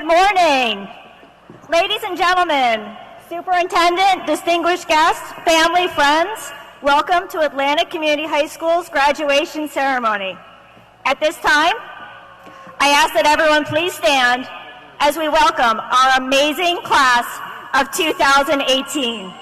Good morning. Ladies and gentlemen, Superintendent, distinguished guests, family, friends, welcome to Atlantic Community High School's graduation ceremony. At this time, I ask that everyone please stand as we welcome our amazing class of 2018.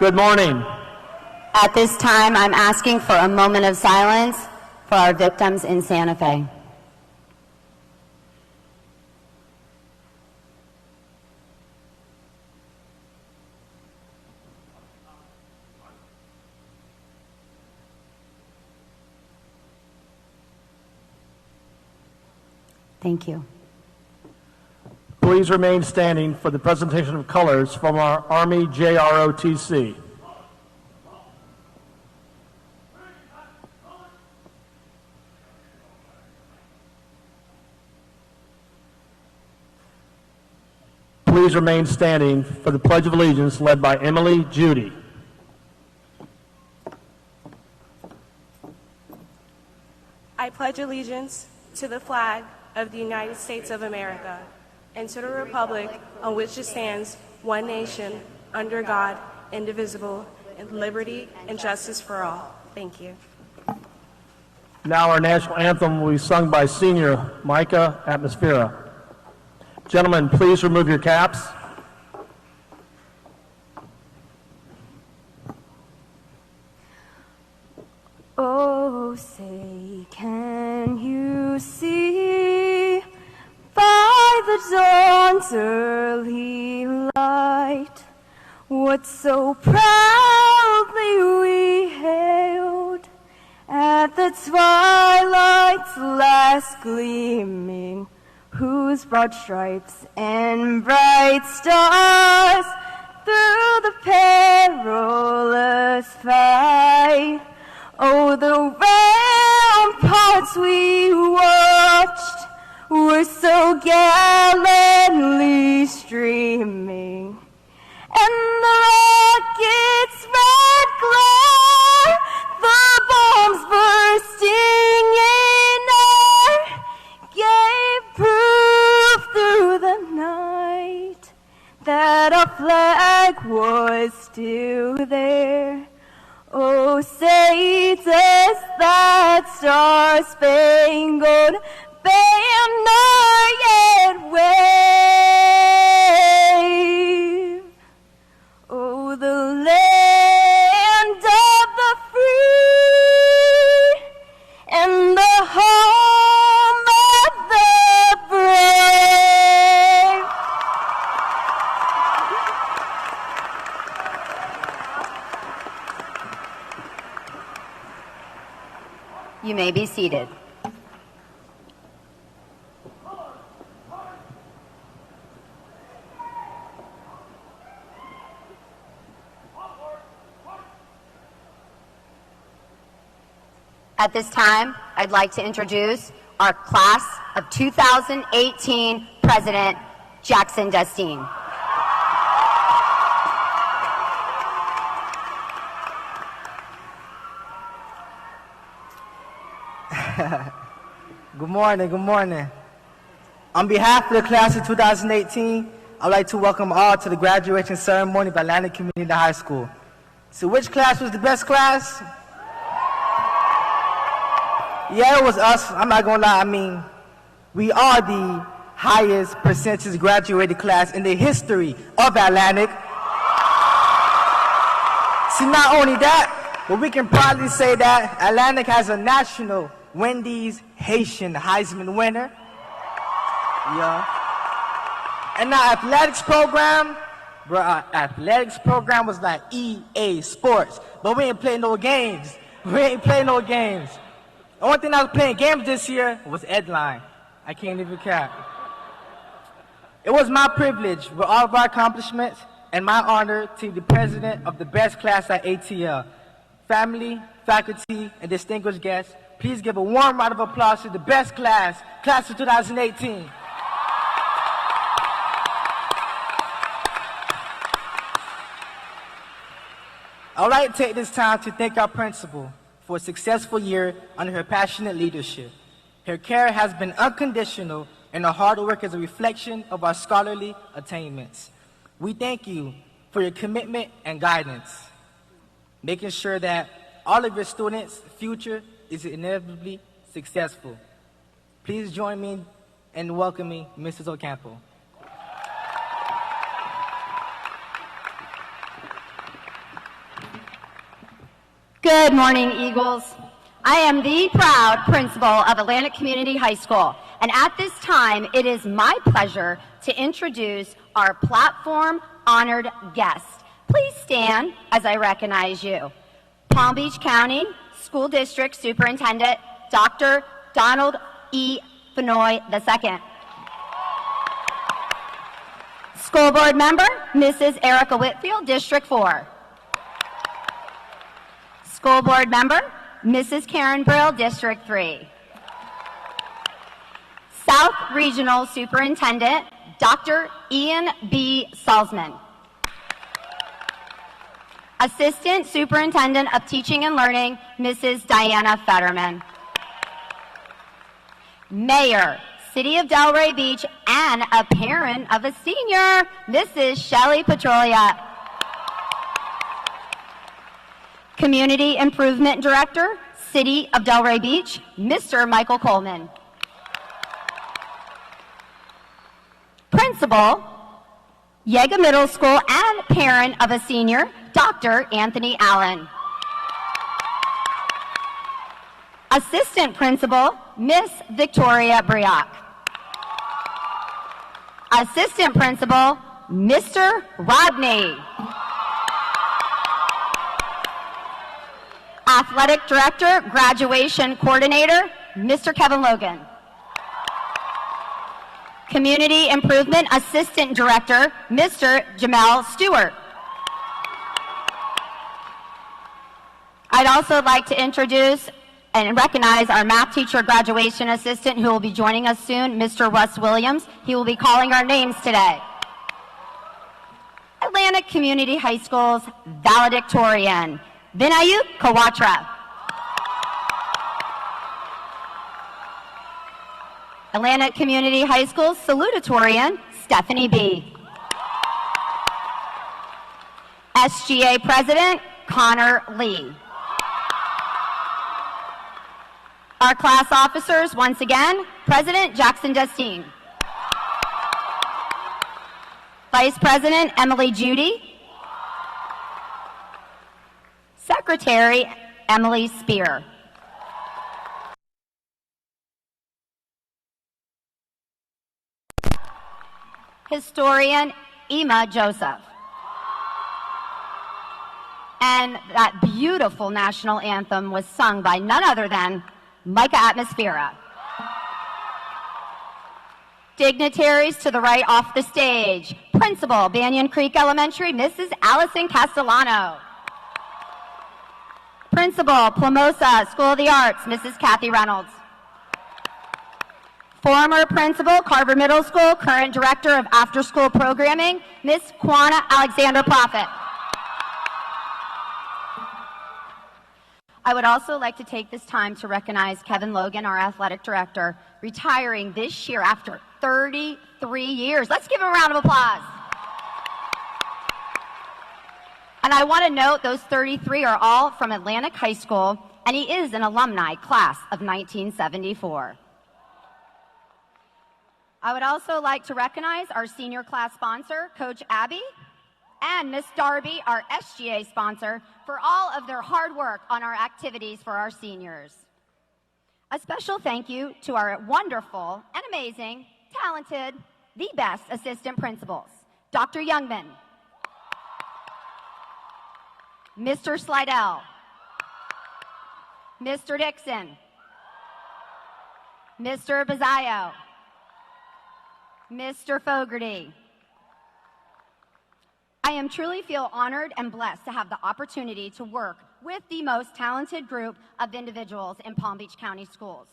Good morning. At this time, I'm asking for a moment of silence for our victims in Santa Fe. Thank you. Please remain standing for the presentation of colors from our Army JROTC. Please remain standing for the Pledge of Allegiance led by Emily Judy. I pledge allegiance to the flag of the United States of America and to the republic on which it stands, one nation, under God, indivisible, with liberty and justice for all. Thank you. Now our national anthem will be sung by senior Micah Atmosphera. Gentlemen, please remove your caps. Oh, say, can you see by the dawn's early light what so proudly we hailed at the twilight's last gleaming, whose broad stripes and bright stars through the perilous fight. Oh, the ramparts we watched were so gallantly streaming, and the rocket's red glare, the bombs bursting in air, gave proof through the night that our flag was still there. Oh, say does that star-spangled banner yet wave? Oh, the land of the free and the home of the brave. You may be seated. At this time, I'd like to introduce our class of 2018 President, Jackson Dustine. Good morning, good morning. On behalf of the class of 2018, I'd like to welcome all to the graduation ceremony of Atlantic Community High School. So which class was the best class? Yeah, it was us. I'm not gonna lie, I mean, we are the highest percentage graduated class in the history of Atlantic. See, not only that, but we can proudly say that Atlantic has a national Wendy's Haitian Heisman winner. Yeah. And our athletics program, bro, our athletics program was like EA Sports. But we ain't playing no games. We ain't playing no games. The only thing I was playing games this year was Edline. I can't even cap. It was my privilege with all of our accomplishments and my honor to be the president of the best class at ATL. Family, faculty, and distinguished guests, please give a warm round of applause to the best class, class of 2018. I would like to take this time to thank our principal for a successful year under her passionate leadership. Her care has been unconditional, and her hard work is a reflection of our scholarly attainments. We thank you for your commitment and guidance, making sure that all of your students' future is inevitably successful. Please join me in welcoming Mrs. Ocampo. Good morning, Eagles. I am the proud principal of Atlantic Community High School, and at this time, it is my pleasure to introduce our platform honored guest. Please stand as I recognize you. Palm Beach County School District Superintendent, Dr. Donald E. Fenoy II. School Board Member, Mrs. Erica Whitfield, District 4. School Board Member, Mrs. Karen Brill, District 3. South Regional Superintendent, Dr. Ian B. Salzman. Assistant Superintendent of Teaching and Learning, Mrs. Diana Fetterman. Mayor, City of Delray Beach, and a parent of a senior, Mrs. Shelley Petrolia. Community Improvement Director, City of Delray Beach, Mr. Michael Coleman. Principal, Yega Middle School, and parent of a senior, Dr. Anthony Allen. Assistant Principal, Miss Victoria Briock. Assistant Principal, Mr. Rodney. Athletic Director, Graduation Coordinator, Mr. Kevin Logan. Community Improvement Assistant Director, Mr. Jamel Stewart. I'd also like to introduce and recognize our math teacher graduation assistant who will be joining us soon, Mr. Russ Williams. He will be calling our names today. Atlantic Community High School's valedictorian, Vinayuk Kawatra. Atlantic Community High School's salutatorian, Stephanie B. SGA President, Connor Lee. Our class officers, once again, President Jackson Destine. Vice President Emily Judy. Secretary Emily Spear. Historian Ema Joseph. And that beautiful national anthem was sung by none other than Micah Atmosphera. Dignitaries to the right off the stage. Principal, Banyan Creek Elementary, Mrs. Allison Castellano. Principal, Plamosa School of the Arts, Mrs. Kathy Reynolds. Former Principal, Carver Middle School, current Director of After School Programming, Miss Kwana Alexander Prophet. I would also like to take this time to recognize Kevin Logan, our athletic director, retiring this year after 33 years. Let's give him a round of applause. And I want to note those 33 are all from Atlantic High School, and he is an alumni class of 1974. I would also like to recognize our senior class sponsor, Coach Abby, and Miss Darby, our SGA sponsor, for all of their hard work on our activities for our seniors. A special thank you to our wonderful and amazing, talented, the best assistant principals, Dr. Youngman, Mr. Slidell, Mr. Dixon, Mr. Bazzaio, Mr. Fogarty. I am truly feel honored and blessed to have the opportunity to work with the most talented group of individuals in Palm Beach County Schools.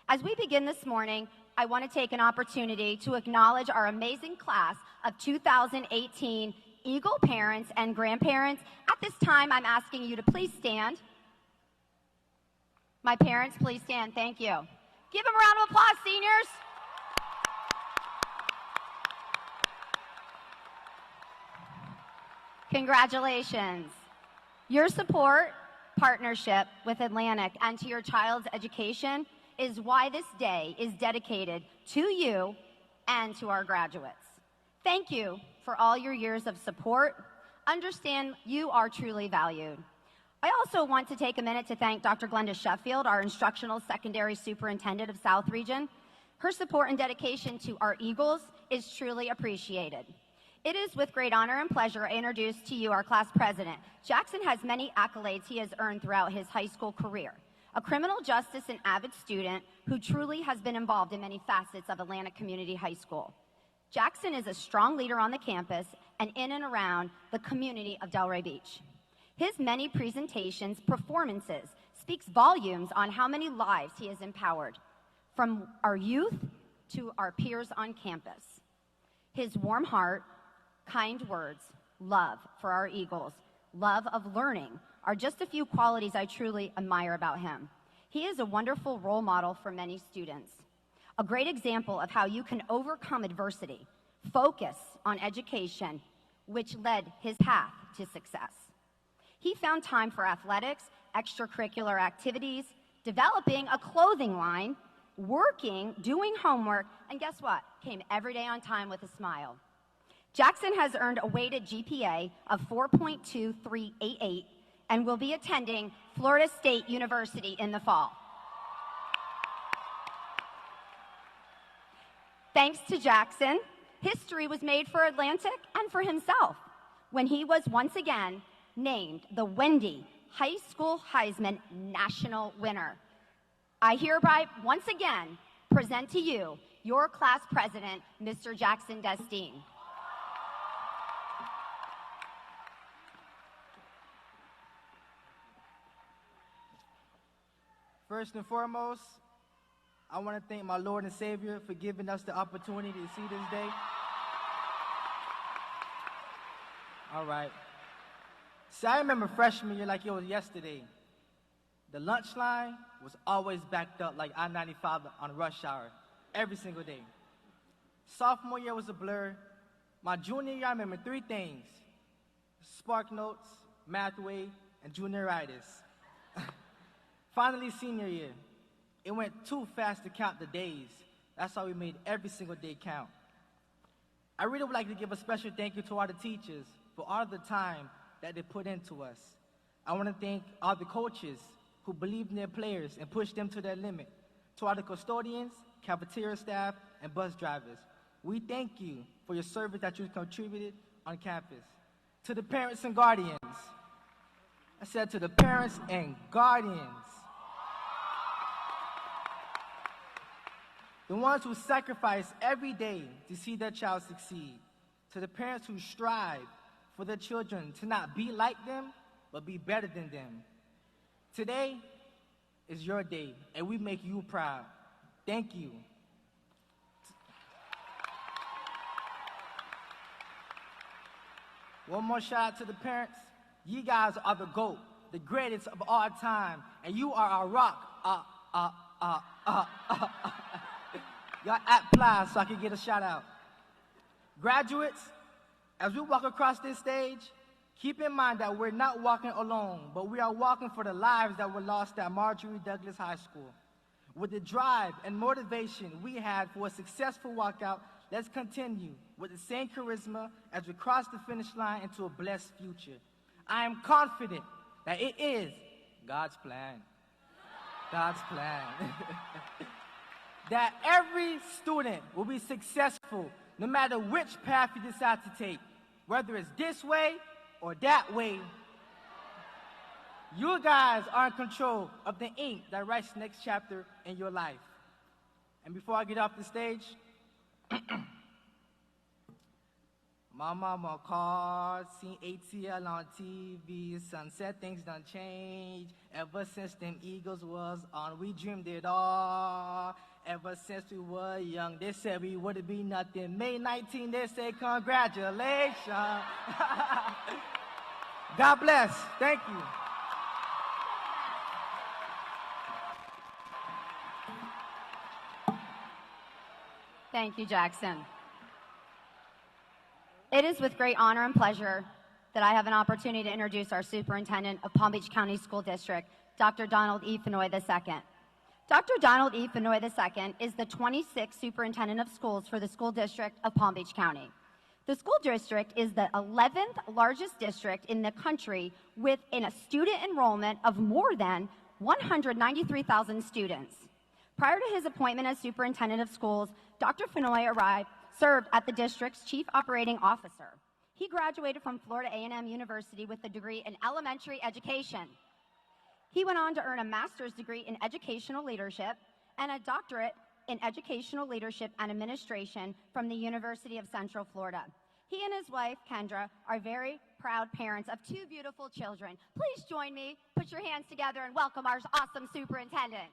As we begin this morning, I want to take an opportunity to acknowledge our amazing class of 2018 Eagle parents and grandparents. At this time, I'm asking you to please stand. My parents, please stand. Thank you. Give them a round of applause, seniors. Congratulations. Your support, partnership with Atlantic, and to your child's education is why this day is dedicated to you and to our graduates. Thank you for all your years of support. Understand you are truly valued. I also want to take a minute to thank Dr. Glenda Sheffield, our instructional secondary superintendent of South Region. Her support and dedication to our Eagles is truly appreciated. It is with great honor and pleasure I introduce to you our class president. Jackson has many accolades he has earned throughout his high school career. A criminal justice and avid student who truly has been involved in many facets of Atlantic Community High School. Jackson is a strong leader on the campus and in and around the community of Delray Beach. His many presentations, performances, speaks volumes on how many lives he has empowered, from our youth to our peers on campus. His warm heart, kind words, love for our Eagles, love of learning are just a few qualities I truly admire about him. He is a wonderful role model for many students, a great example of how you can overcome adversity, focus on education, which led his path to success. He found time for athletics, extracurricular activities, developing a clothing line, working, doing homework, and guess what? Came every day on time with a smile. Jackson has earned a weighted GPA of 4.2388 and will be attending Florida State University in the fall. Thanks to Jackson, history was made for Atlantic and for himself when he was once again named the Wendy High School Heisman National Winner. I hereby once again present to you your class president, Mr. Jackson Destine. First and foremost, I want to thank my Lord and Savior for giving us the opportunity to see this day. All right. See, I remember freshman year like it was yesterday. The lunch line was always backed up like I-95 on rush hour, every single day. Sophomore year was a blur. My junior year, I remember three things: Spark Notes, Mathway, and junioritis. Finally, senior year, it went too fast to count the days. That's why we made every single day count. I really would like to give a special thank you to all the teachers for all the time that they put into us. I want to thank all the coaches who believed in their players and pushed them to their limit. To all the custodians, cafeteria staff, and bus drivers, we thank you for your service that you contributed on campus. To the parents and guardians, I said to the parents and guardians, the ones who sacrifice every day to see their child succeed. To the parents who strive for their children to not be like them, but be better than them. Today is your day, and we make you proud. Thank you. One more shout out to the parents. You guys are the GOAT, the greatest of all time, and you are our rock. Y'all apply so I can get a shout out. Graduates, as we walk across this stage, keep in mind that we're not walking alone, but we are walking for the lives that were lost at Marjorie Douglas High School. With the drive and motivation we had for a successful walkout, let's continue with the same charisma as we cross the finish line into a blessed future. I am confident that it is God's plan. God's plan. That every student will be successful no matter which path you decide to take, whether it's this way or that way. You guys are in control of the ink that writes the next chapter in your life. And before I get off the stage, my mama called, seen ATL on TV, sunset things done change. Ever since them Eagles was on, we dreamed it all. Ever since we were young, they said we wouldn't be nothing. May 19, they say congratulations. God bless. Thank you. Thank you, Jackson. It is with great honor and pleasure that I have an opportunity to introduce our Superintendent of Palm Beach County School District, Dr. Donald E. Fenoy II. Dr. Donald E. Fenoy II is the 26th Superintendent of Schools for the School District of Palm Beach County. The school district is the 11th largest district in the country with a student enrollment of more than 193,000 students. Prior to his appointment as superintendent of schools, Dr. Fenoy served as the district's chief operating officer. He graduated from Florida A&M University with a degree in elementary education. He went on to earn a master's degree in educational leadership and a doctorate in educational leadership and administration from the University of Central Florida. He and his wife, Kendra, are very proud parents of 2 beautiful children. Please join me, put your hands together, and welcome our awesome superintendent.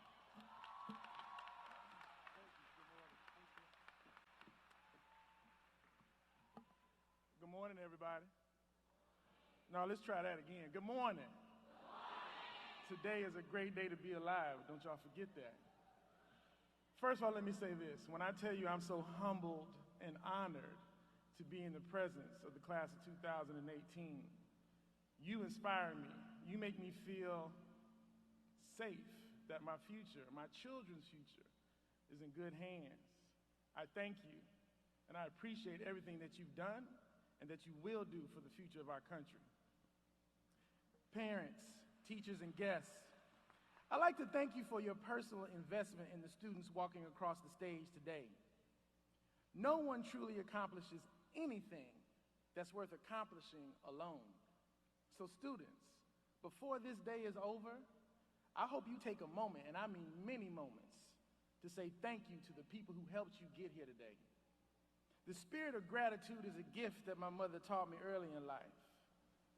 Good morning, everybody. Now, let's try that again. Good morning. Today is a great day to be alive. Don't y'all forget that. First of all, let me say this. When I tell you I'm so humbled and honored to be in the presence of the class of 2018, you inspire me. You make me feel safe that my future, my children's future, is in good hands. I thank you, and I appreciate everything that you've done and that you will do for the future of our country. Parents, teachers, and guests, I'd like to thank you for your personal investment in the students walking across the stage today. No one truly accomplishes anything that's worth accomplishing alone. So students, before this day is over, I hope you take a moment, and I mean many moments, to say thank you to the people who helped you get here today. The spirit of gratitude is a gift that my mother taught me early in life.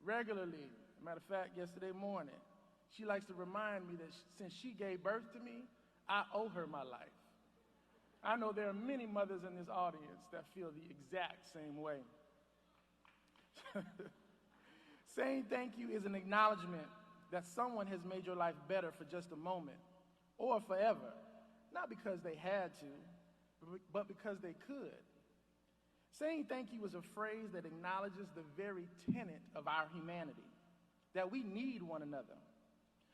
Regularly, matter of fact, yesterday morning, she likes to remind me that since she gave birth to me, I owe her my life. I know there are many mothers in this audience that feel the exact same way. Saying thank you is an acknowledgement that someone has made your life better for just a moment or forever, not because they had to, but because they could. Saying thank you is a phrase that acknowledges the very tenet of our humanity, that we need one another.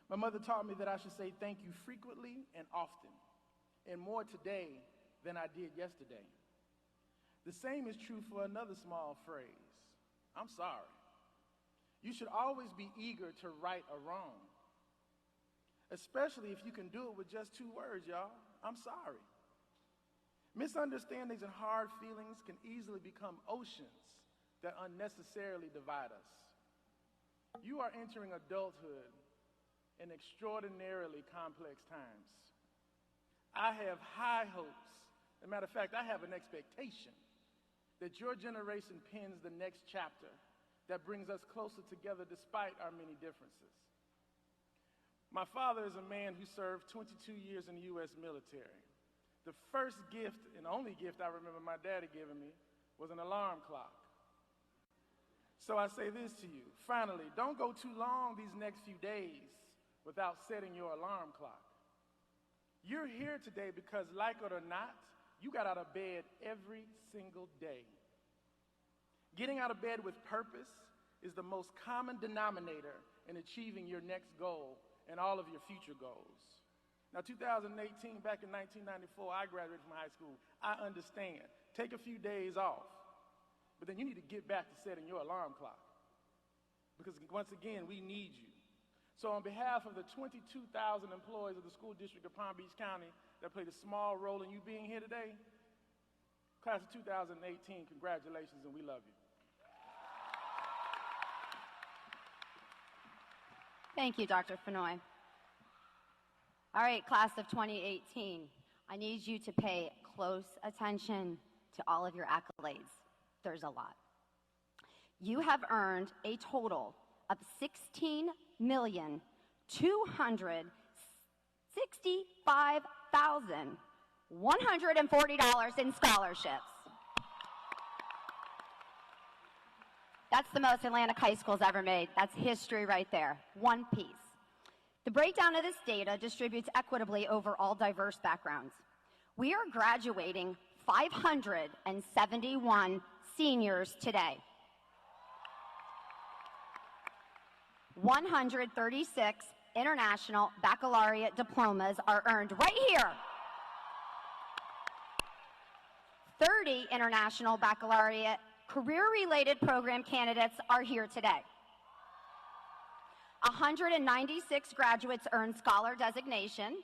My mother taught me that I should say thank you frequently and often, and more today than I did yesterday. The same is true for another small phrase, I'm sorry. You should always be eager to right a wrong, especially if you can do it with just 2 words, y'all. I'm sorry. Misunderstandings and hard feelings can easily become oceans that unnecessarily divide us. You are entering adulthood in extraordinarily complex times. I have high hopes. As a matter of fact, I have an expectation that your generation pens the next chapter that brings us closer together despite our many differences. My father is a man who served 22 years in the U.S. military. The first gift and only gift I remember my daddy giving me was an alarm clock. So I say this to you, finally, don't go too long these next few days without setting your alarm clock. You're here today because, like it or not, you got out of bed every single day. Getting out of bed with purpose is the most common denominator in achieving your next goal and all of your future goals. Now, 2018, back in 1994, I graduated from high school. I understand. Take a few days off, but then you need to get back to setting your alarm clock, because once again, we need you. So on behalf of the 22,000 employees of the school district of Palm Beach County that played a small role in you being here today, class of 2018, congratulations, and we love you. Thank you, Dr. Fenoy. All right, class of 2018, I need you to pay close attention to all of your accolades. There's a lot. You have earned a total of $16,265,140 in scholarships. That's the most Atlantic high schools ever made. That's history right there, one piece. The breakdown of this data distributes equitably over all diverse backgrounds. We are graduating 571 seniors today. 136 international baccalaureate diplomas are earned right here. 30 international baccalaureate career-related program candidates are here today. 196 graduates earned scholar designation.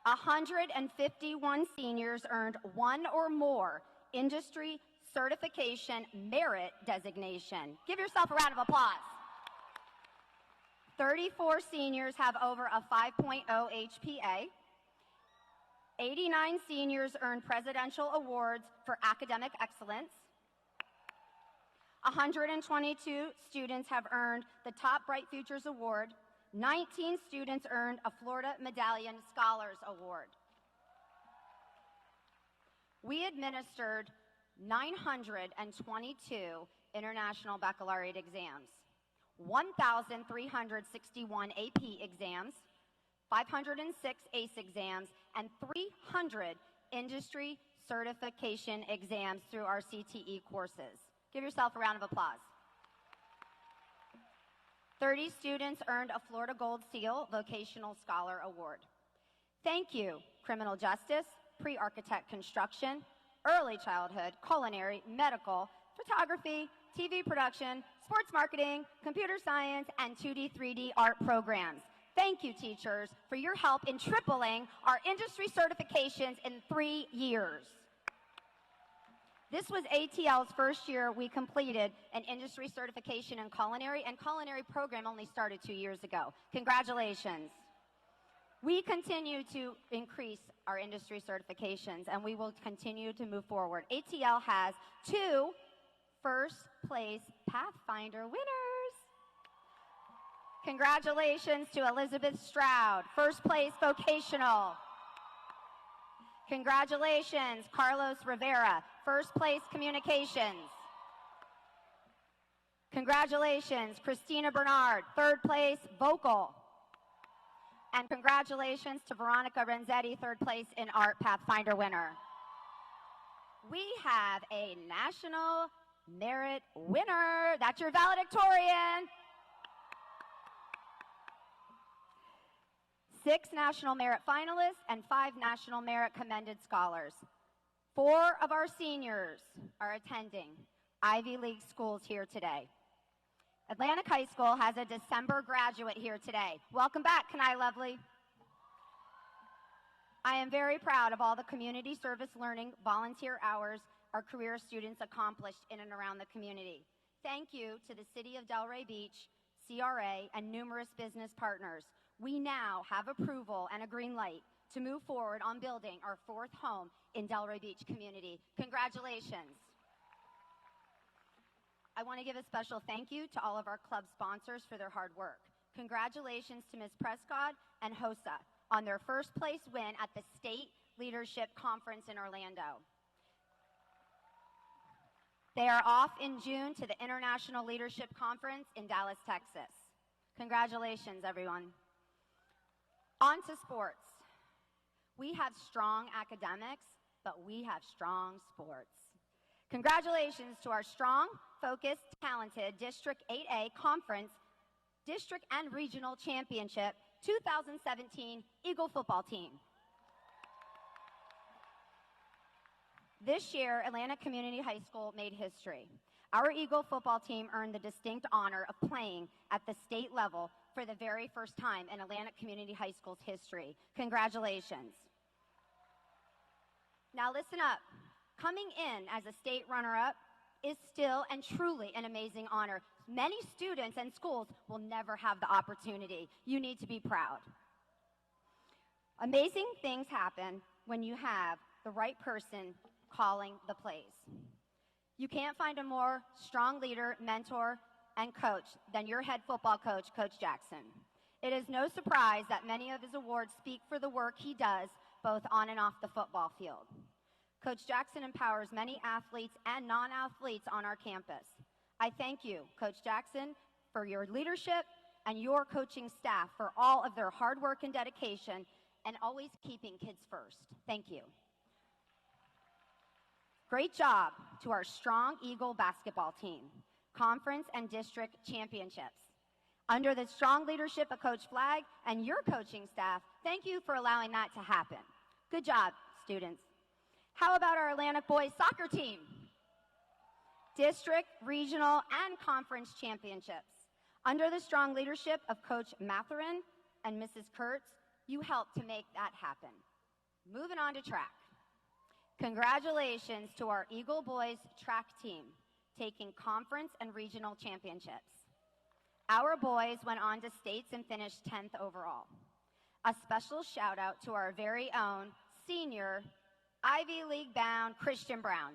151 seniors earned one or more industry certification merit designation. Give yourself a round of applause. 34 seniors have over a 5.0 HPA. 89 seniors earned presidential awards for academic excellence. 122 students have earned the Top Bright Futures Award. 19 students earned a Florida Medallion Scholars Award. We administered 922 International Baccalaureate exams, 1,361 AP exams, 506 ACE exams, and 300 industry certification exams through our CTE courses. Give yourself a round of applause. 30 students earned a Florida Gold Seal Vocational Scholar Award. Thank you, criminal justice, pre-architect construction, early childhood, culinary, medical, photography, TV production, sports marketing, computer science, and 2D, 3D art programs. Thank you, teachers, for your help in tripling our industry certifications in 3 years. This was ATL's first year we completed an industry certification in culinary, and culinary program only started 2 years ago. Congratulations. We continue to increase our industry certifications, and we will continue to move forward. ATL has 2 first-place Pathfinder winners. Congratulations to Elizabeth Stroud, first place vocational. Congratulations, Carlos Rivera, first place communications. Congratulations, Christina Bernard, third place vocal. And congratulations to Veronica Renzetti, third place in art Pathfinder winner. We have a national merit winner. That's your valedictorian. 6 national merit finalists and 5 national merit commended scholars. 4 of our seniors are attending Ivy League schools here today. Atlantic High School has a December graduate here today. Welcome back, Kenai Lovely. I am very proud of all the community service learning volunteer hours our career students accomplished in and around the community. Thank you to the City of Delray Beach, CRA, and numerous business partners. We now have approval and a green light to move forward on building our 4th home in Delray Beach community. Congratulations. I want to give a special thank you to all of our club sponsors for their hard work. Congratulations to Ms. Prescott and HOSA on their first place win at the State Leadership Conference in Orlando. They are off in June to the International Leadership Conference in Dallas, Texas. Congratulations, everyone. On to sports. We have strong academics, but we have strong sports. Congratulations to our strong, focused, talented District 8A Conference, District and Regional Championship 2017 Eagle football team. This year, Atlantic Community High School made history. Our Eagle football team earned the distinct honor of playing at the state level for the very first time in Atlantic Community High School's history. Congratulations. Now listen up. Coming in as a state runner-up is still and truly an amazing honor. Many students and schools will never have the opportunity. You need to be proud. Amazing things happen when you have the right person calling the plays. You can't find a more strong leader, mentor, and coach than your head football coach, Coach Jackson. It is no surprise that many of his awards speak for the work he does both on and off the football field. Coach Jackson empowers many athletes and non-athletes on our campus. I thank you, Coach Jackson, for your leadership and your coaching staff for all of their hard work and dedication and always keeping kids first. Thank you. Great job to our strong Eagle basketball team, conference and district championships. Under the strong leadership of Coach Flagg and your coaching staff, thank you for allowing that to happen. Good job, students. How about our Atlantic boys soccer team? district, regional, and conference championships. Under the strong leadership of Coach Matherin and Mrs. Kurtz, you helped to make that happen. Moving on to track. Congratulations to our Eagle Boys track team, taking conference and regional championships. Our boys went on to states and finished 10th overall. A special shout out to our very own senior Ivy League bound Christian Brown.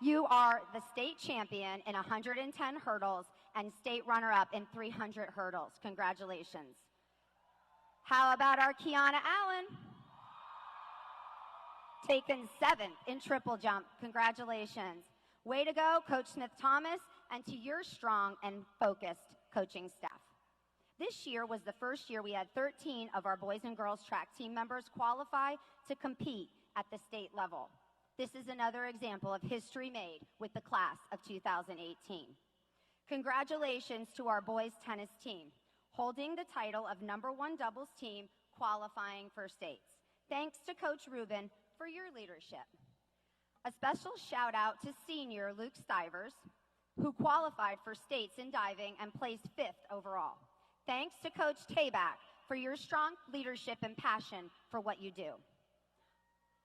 You are the state champion in 110 hurdles and state runner-up in 300 hurdles. Congratulations. How about our Kiana Allen? Taken 7th in triple jump. Congratulations. Way to go, Coach Smith-Thomas, and to your strong and focused coaching staff. This year was the first year we had 13 of our boys and girls track team members qualify to compete at the state level. This is another example of history made with the class of 2018. Congratulations to our boys tennis team, holding the title of #1 doubles team qualifying for states. Thanks to Coach Rubin for your leadership. A special shout out to senior Luke Stivers, who qualified for states in diving and placed 5th overall. Thanks to Coach Tabak for your strong leadership and passion for what you do.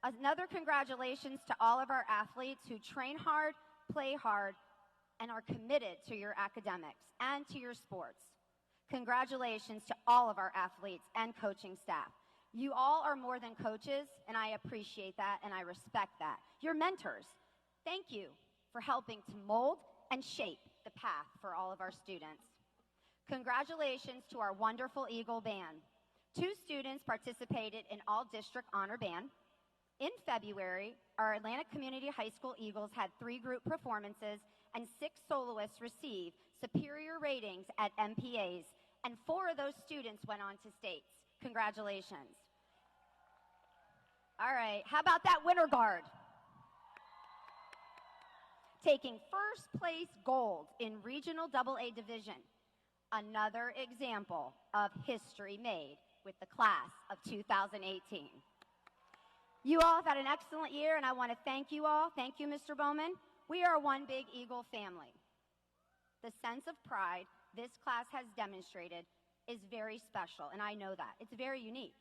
Another congratulations to all of our athletes who train hard, play hard, and are committed to your academics and to your sports. Congratulations to all of our athletes and coaching staff. You all are more than coaches, and I appreciate that and I respect that. You're mentors. Thank you for helping to mold and shape the path for all of our students. Congratulations to our wonderful Eagle Band. 2 students participated in all-district honor band. In February, our Atlantic Community High School Eagles had 3 group performances and 6 soloists received superior ratings at MPAs, and 4 of those students went on to states. Congratulations. All right, how about that winter guard? Taking first place gold in regional AA division. Another example of history made with the class of 2018. You all have had an excellent year, and I want to thank you all. Thank you, Mr. Bowman. We are one big Eagle family. The sense of pride this class has demonstrated is very special, and I know that. It's very unique.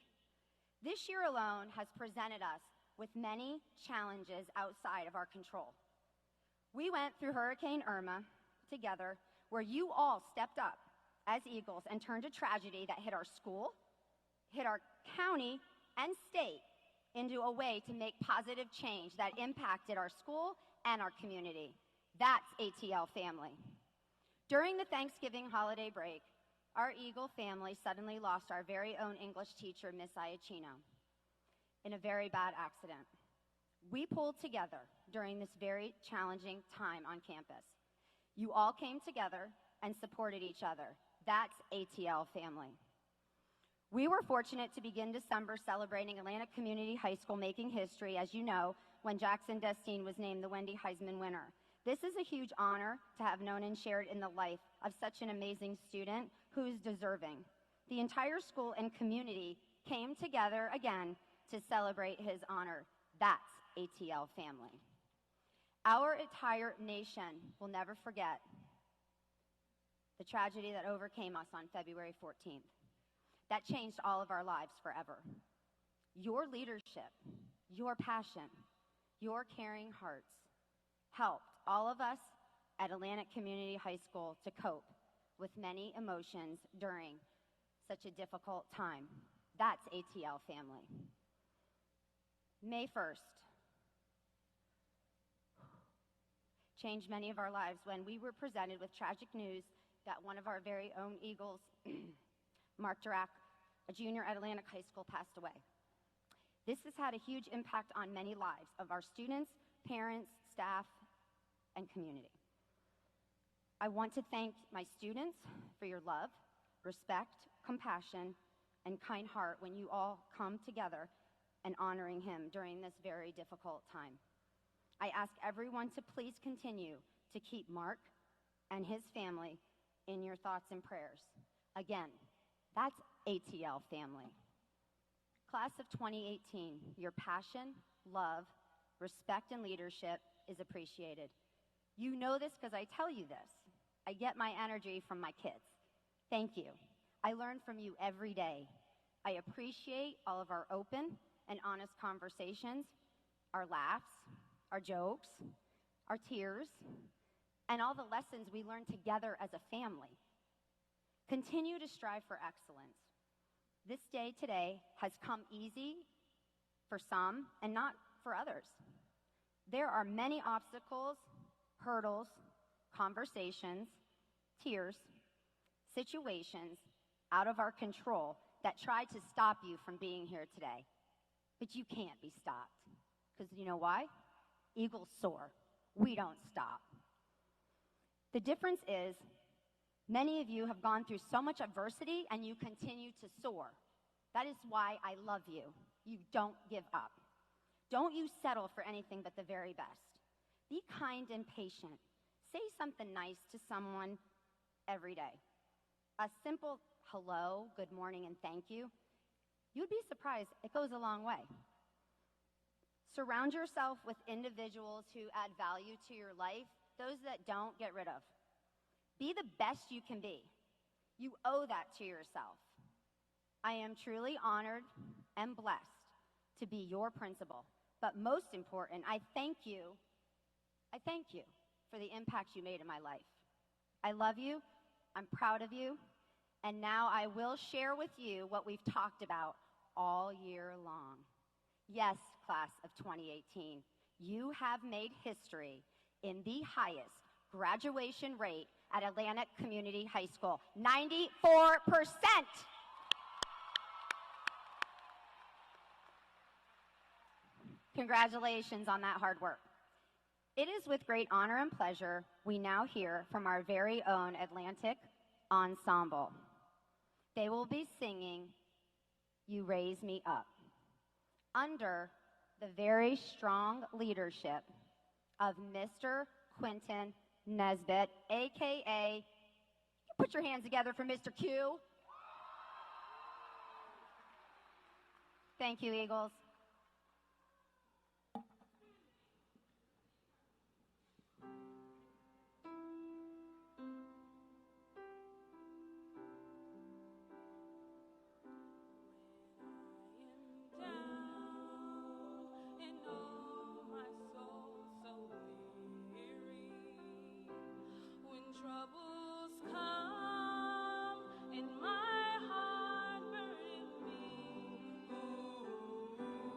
This year alone has presented us with many challenges outside of our control. We went through Hurricane Irma together, where you all stepped up as Eagles and turned a tragedy that hit our school, hit our county, and state into a way to make positive change that impacted our school and our community. That's ATL family. During the Thanksgiving holiday break, our Eagle family suddenly lost our very own English teacher, Miss Iacchino, in a very bad accident. We pulled together during this very challenging time on campus. You all came together and supported each other. That's ATL family. We were fortunate to begin December celebrating Atlantic Community High School making history, as you know, when Jackson Destine was named the Wendy Heisman winner. This is a huge honor to have known and shared in the life of such an amazing student who is deserving. The entire school and community came together again to celebrate his honor. That's ATL family. Our entire nation will never forget the tragedy that overcame us on February 14th. That changed all of our lives forever. Your leadership, your passion, your caring hearts helped all of us at Atlantic Community High School to cope with many emotions during such a difficult time. That's ATL family. May 1st changed many of our lives when we were presented with tragic news that one of our very own Eagles, Mark Durack, a junior at Atlantic High School, passed away. This has had a huge impact on many lives of our students, parents, staff, and community. I want to thank my students for your love, respect, compassion, and kind heart when you all come together and honoring him during this very difficult time. I ask everyone to please continue to keep Mark and his family in your thoughts and prayers. Again, that's ATL family. Class of 2018, your passion, love, respect, and leadership is appreciated. You know this because I tell you this. I get my energy from my kids. Thank you. I learn from you every day. I appreciate all of our open and honest conversations, our laughs, our jokes, our tears, and all the lessons we learn together as a family. Continue to strive for excellence. This day today has come easy for some and not for others. There are many obstacles, hurdles, conversations, tears, situations out of our control that try to stop you from being here today. But you can't be stopped. Because you know why? Eagles soar. We don't stop. The difference is, many of you have gone through so much adversity and you continue to soar. That is why I love you. You don't give up. Don't you settle for anything but the very best. Be kind and patient. Say something nice to someone every day. A simple hello, good morning, and thank you. You'd be surprised. It goes a long way. Surround yourself with individuals who add value to your life. Those that don't, get rid of. Be the best you can be. You owe that to yourself. I am truly honored and blessed to be your principal. But most important, I thank you for the impact you made in my life. I love you. I'm proud of you. And now I will share with you what we've talked about all year long. Yes, class of 2018, you have made history in the highest graduation rate at Atlantic Community High School, 94%. Congratulations on that hard work. It is with great honor and pleasure we now hear from our very own Atlantic Ensemble. They will be singing You Raise Me Up under the very strong leadership of Mr. Quentin Nesbitt, a.k.a. Put your hands together for Mr. Q. Thank you, Eagles. Troubles come and my heart burden me. Ooh,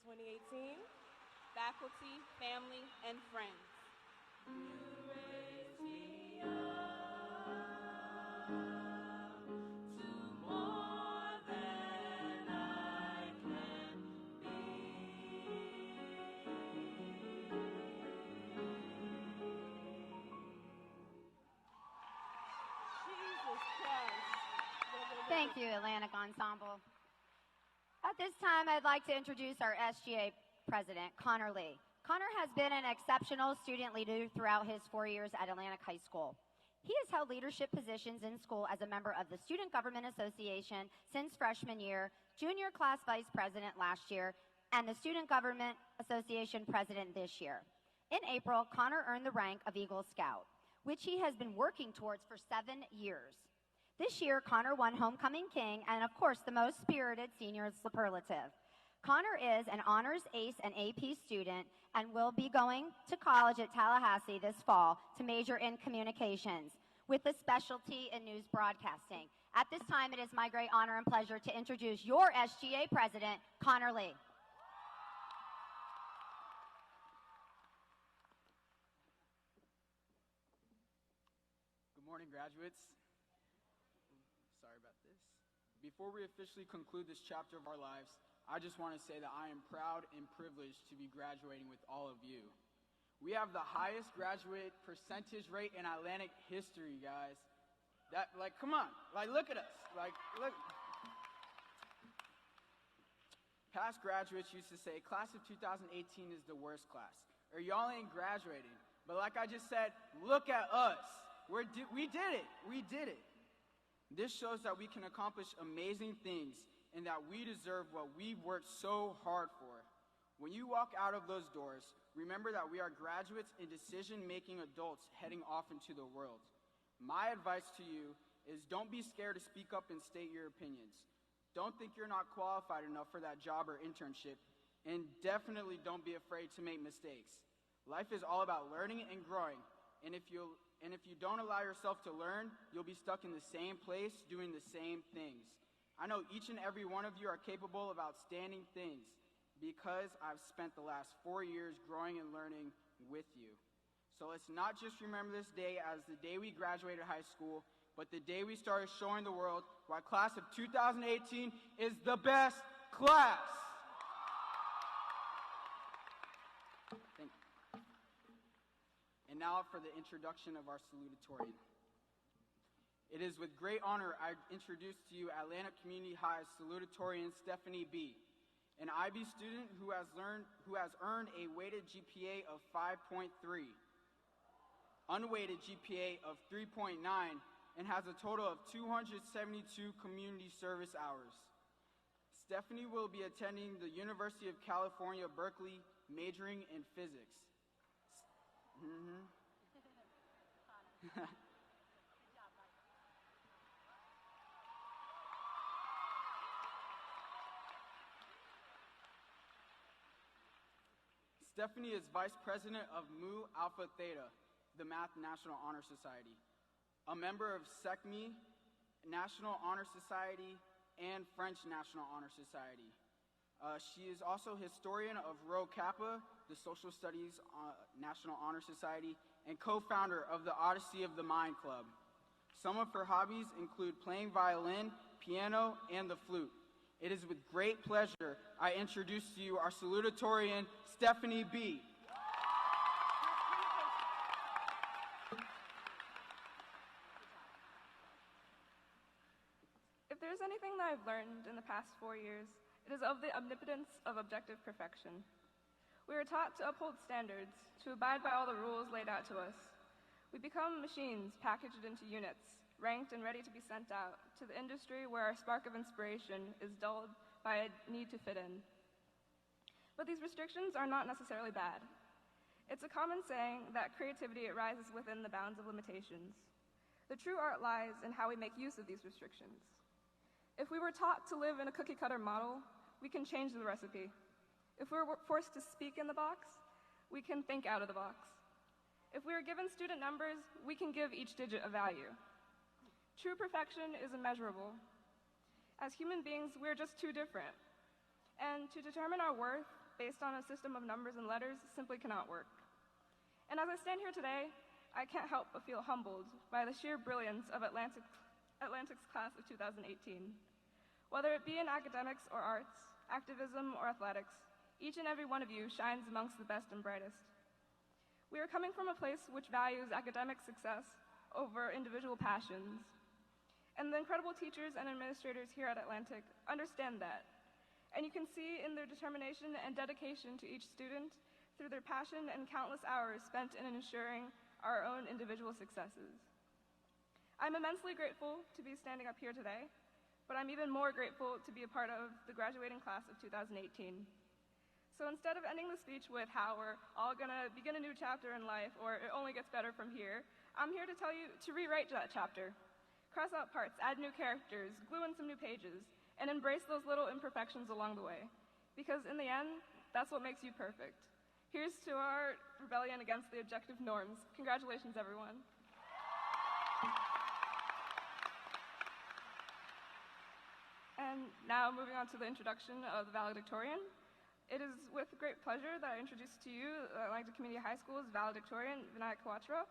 2018, faculty, family, and friends. Thank you, Atlantic Ensemble. At this time, I'd like to introduce our SGA president, Connor Lee. Connor has been an exceptional student leader throughout his 4 years at Atlantic High School. He has held leadership positions in school as a member of the Student Government Association since freshman year, junior class vice president last year, and the Student Government Association president this year. In April, Connor earned the rank of Eagle Scout, which he has been working towards for 7 years. This year, Connor won Homecoming King and, of course, the most spirited senior superlative. Connor is an honors ACE and AP student and will be going to college at Tallahassee this fall to major in communications with a specialty in news broadcasting. At this time, it is my great honor and pleasure to introduce your SGA president, Connor Lee. Good morning, graduates. Sorry about this. Before we officially conclude this chapter of our lives, I just want to say that I am proud and privileged to be graduating with all of you. We have the highest graduate percentage rate in Atlantic history, guys. Come on, look at us. Look. Past graduates used to say, class of 2018 is the worst class, or y'all ain't graduating. But like I just said, look at us. We did it. This shows that we can accomplish amazing things and that we deserve what we've worked so hard for. When you walk out of those doors, remember that we are graduates and decision-making adults heading off into the world. My advice to you is don't be scared to speak up and state your opinions. Don't think you're not qualified enough for that job or internship, and definitely don't be afraid to make mistakes. Life is all about learning and growing, and if you don't allow yourself to learn, you'll be stuck in the same place doing the same things. I know each and every one of you are capable of outstanding things because I've spent the last 4 years growing and learning with you. So let's not just remember this day as the day we graduated high school, but the day we started showing the world why class of 2018 is the best class. Thank you. And now for the introduction of our salutatorian. It is with great honor I introduce to you Atlantic Community High's salutatorian Stephanie B., an IB student who has earned a weighted GPA of 5.3, unweighted GPA of 3.9, and has a total of 272 community service hours. Stephanie will be attending the University of California, Berkeley, majoring in physics. Stephanie is Vice President of Mu Alpha Theta, the Math National Honor Society, a member of SECME, National Honor Society, and French National Honor Society. She is also historian of Rho Kappa, the Social Studies National Honor Society, and co-founder of the Odyssey of the Mind Club. Some of her hobbies include playing violin, piano, and the flute. It is with great pleasure I introduce to you our salutatorian, Stephanie B. If there's anything that I've learned in the past 4 years, it is of the omnipotence of objective perfection. We are taught to uphold standards, to abide by all the rules laid out to us. We become machines packaged into units, ranked and ready to be sent out to the industry where our spark of inspiration is dulled by a need to fit in. But these restrictions are not necessarily bad. It's a common saying that creativity arises within the bounds of limitations. The true art lies in how we make use of these restrictions. If we were taught to live in a cookie-cutter model, we can change the recipe. If we were forced to speak in the box, we can think out of the box. If we are given student numbers, we can give each digit a value. True perfection is immeasurable. As human beings, we're just too different. And to determine our worth, based on a system of numbers and letters simply cannot work. And as I stand here today, I can't help but feel humbled by the sheer brilliance of Atlantic's class of 2018. Whether it be in academics or arts, activism or athletics, each and every one of you shines amongst the best and brightest. We are coming from a place which values academic success over individual passions. And the incredible teachers and administrators here at Atlantic understand that. And you can see in their determination and dedication to each student through their passion and countless hours spent in ensuring our own individual successes. I'm immensely grateful to be standing up here today, but I'm even more grateful to be a part of the graduating class of 2018. So instead of ending the speech with how we're all gonna begin a new chapter in life or it only gets better from here, I'm here to tell you to rewrite that chapter. Cross out parts, add new characters, glue in some new pages, and embrace those little imperfections along the way. Because in the end, that's what makes you perfect. Here's to our rebellion against the objective norms. Congratulations, everyone. And now moving on to the introduction of the valedictorian. It is with great pleasure that I introduce to you Atlanta Community High School's valedictorian, Vinayak Quatra,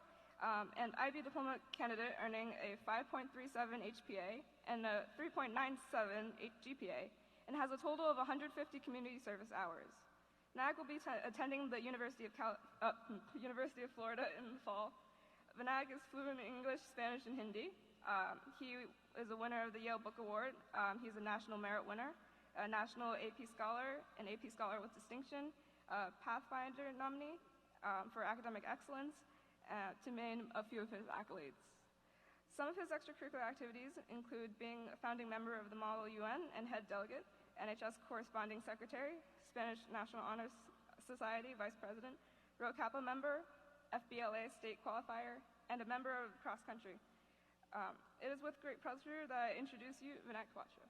an IB diploma candidate earning a 5.37 HPA and a 3.97 GPA, and has a total of 150 community service hours. Vinayak will be attending the University of Florida in the fall. Vinayak is fluent in English, Spanish, and Hindi. He is a winner of the Yale Book Award. He's a National Merit winner, a National AP Scholar, an AP Scholar with Distinction, a Pathfinder nominee for academic excellence, to name a few of his accolades. Some of his extracurricular activities include being a founding member of the Model UN and head delegate, NHS corresponding secretary, Spanish National Honor Society vice president, Rho Kappa member, FBLA state qualifier, and a member of cross country. It is with great pleasure that I introduce you Vinayak Quatra.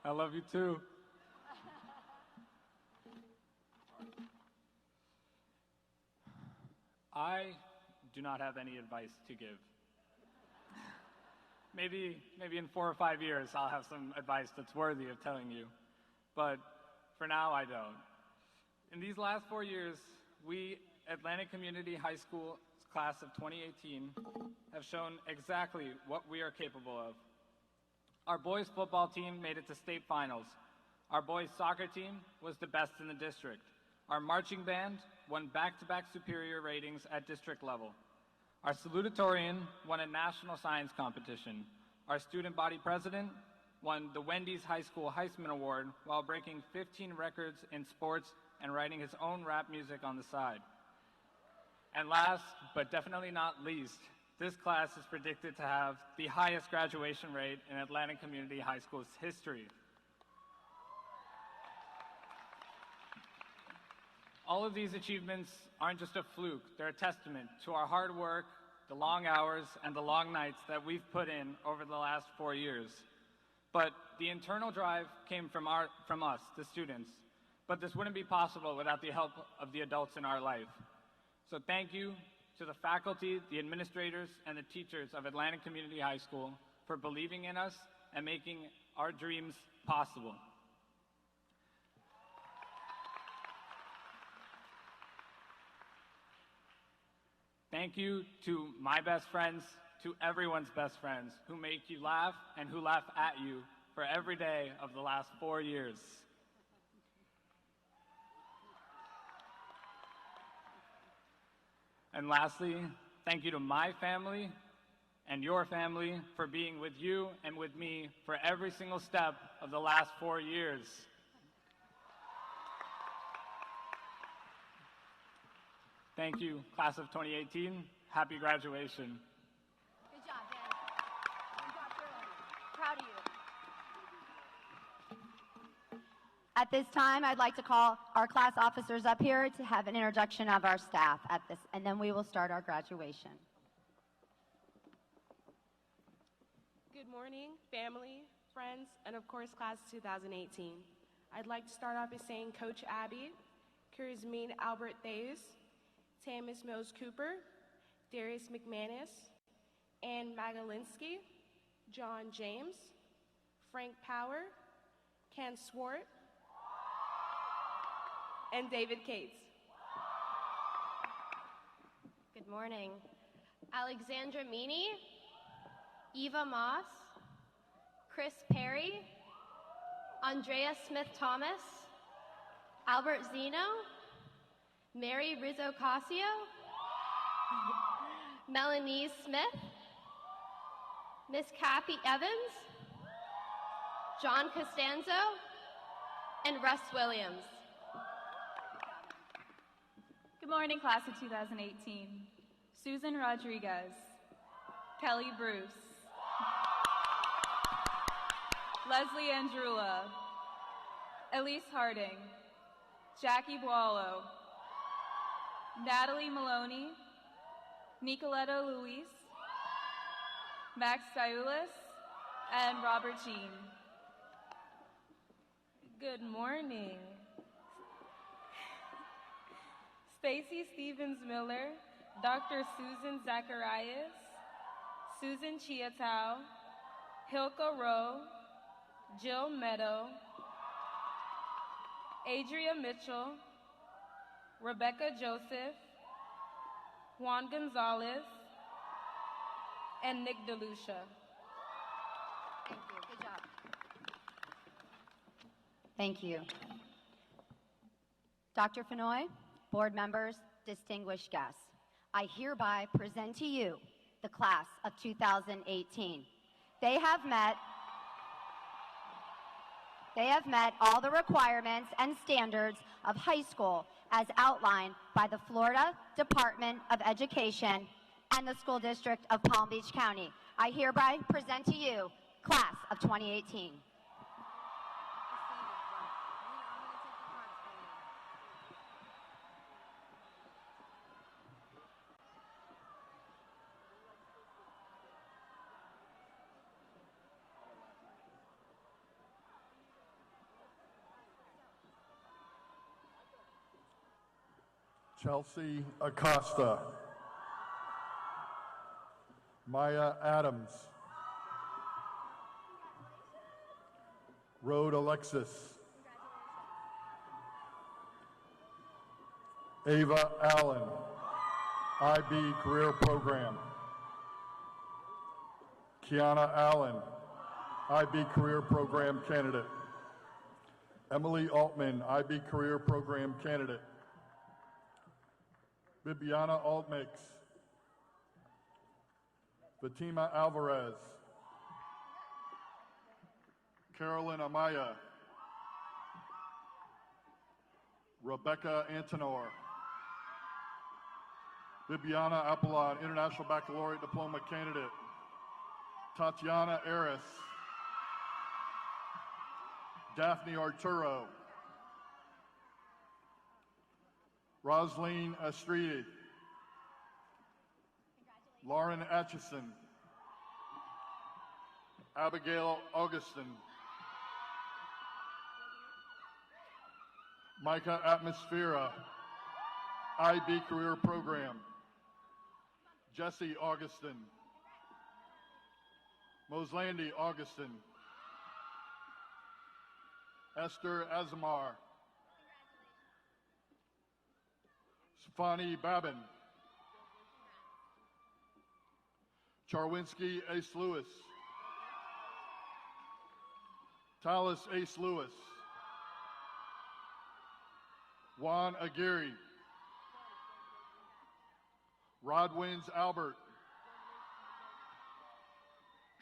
I love you too. I do not have any advice to give. Maybe in 4 or 5 years I'll have some advice that's worthy of telling you, but for now I don't. In these last 4 years, we, Atlantic Community High School class of 2018, have shown exactly what we are capable of. Our boys football team made it to state finals. Our boys soccer team was the best in the district. Our marching band won back-to-back superior ratings at district level. Our salutatorian won a national science competition. Our student body president won the Wendy's High School Heisman Award while breaking 15 records in sports and writing his own rap music on the side. And last, but definitely not least, this class is predicted to have the highest graduation rate in Atlantic Community High School's history. All of these achievements aren't just a fluke, they're a testament to our hard work, the long hours, and the long nights that we've put in over the last 4 years. But the internal drive came from us, the students. But this wouldn't be possible without the help of the adults in our life. So thank you to the faculty, the administrators, and the teachers of Atlantic Community High School for believing in us and making our dreams possible. Thank you to my best friends, to everyone's best friends who make you laugh and who laugh at you for every day of the last 4 years. And lastly, thank you to my family and your family for being with you and with me for every single step of the last 4 years. Thank you, class of 2018. Happy graduation. Good job, Dan. Good job, Shirley. Proud of you. At this time, I'd like to call our class officers up here to have an introduction of our staff and then we will start our graduation. Good morning, family, friends, and of course, class 2018. I'd like to start off by saying Coach Abby, Kurzmeen Albert Thays, Tamis Mills Cooper, Darius McManus, Ann Magalinsky, John James, Frank Power, Ken Swart, and David Cates. Good morning. Alexandra Meany, Eva Moss, Chris Perry, Andrea Smith-Thomas, Albert Zeno, Mary Rizzo-Casio, Melanie Smith, Miss Kathy Evans, John Costanzo, and Russ Williams. Good morning, class of 2018. Susan Rodriguez, Kelly Bruce, Leslie Andrula, Elise Harding, Jackie Boileau, Natalie Maloney, Nicoletto Luis, Max Diulis, and Robert Jean. Good morning. Stacy Stevens Miller, Dr. Susan Zacharias, Susan Chiatao, Hilka Rowe, Jill Meadow, Adria Mitchell, Rebecca Joseph, Juan Gonzalez, and Nick DeLucia. Thank you. Good job. Thank you. Dr. Fenoy, board members, distinguished guests, I hereby present to you the class of 2018. They have met all the requirements and standards of high school as outlined by the Florida Department of Education and the School District of Palm Beach County. I hereby present to you class of 2018. Chelsea Acosta, Maya Adams, Rhode Alexis, Ava Allen, IB Career Program, Kiana Allen, IB Career Program Candidate, Emily Altman, IB Career Program Candidate, Bibiana Altmix, Fatima Alvarez, Carolyn Amaya, Rebecca Antonor, Bibiana Apollon, International Baccalaureate Diploma Candidate, Tatiana Aris, Daphne Arturo, Rosleen Astridi, Lauren Atchison, Abigail Augustin, Micah Atmosphera, IB Career Program, Jesse Augustin, Moslandi Augustin, Esther Azamar, Stefani Babin, Charwinski Ace Lewis, Talis Ace Lewis, Juan Aguirre, Rodwins Albert,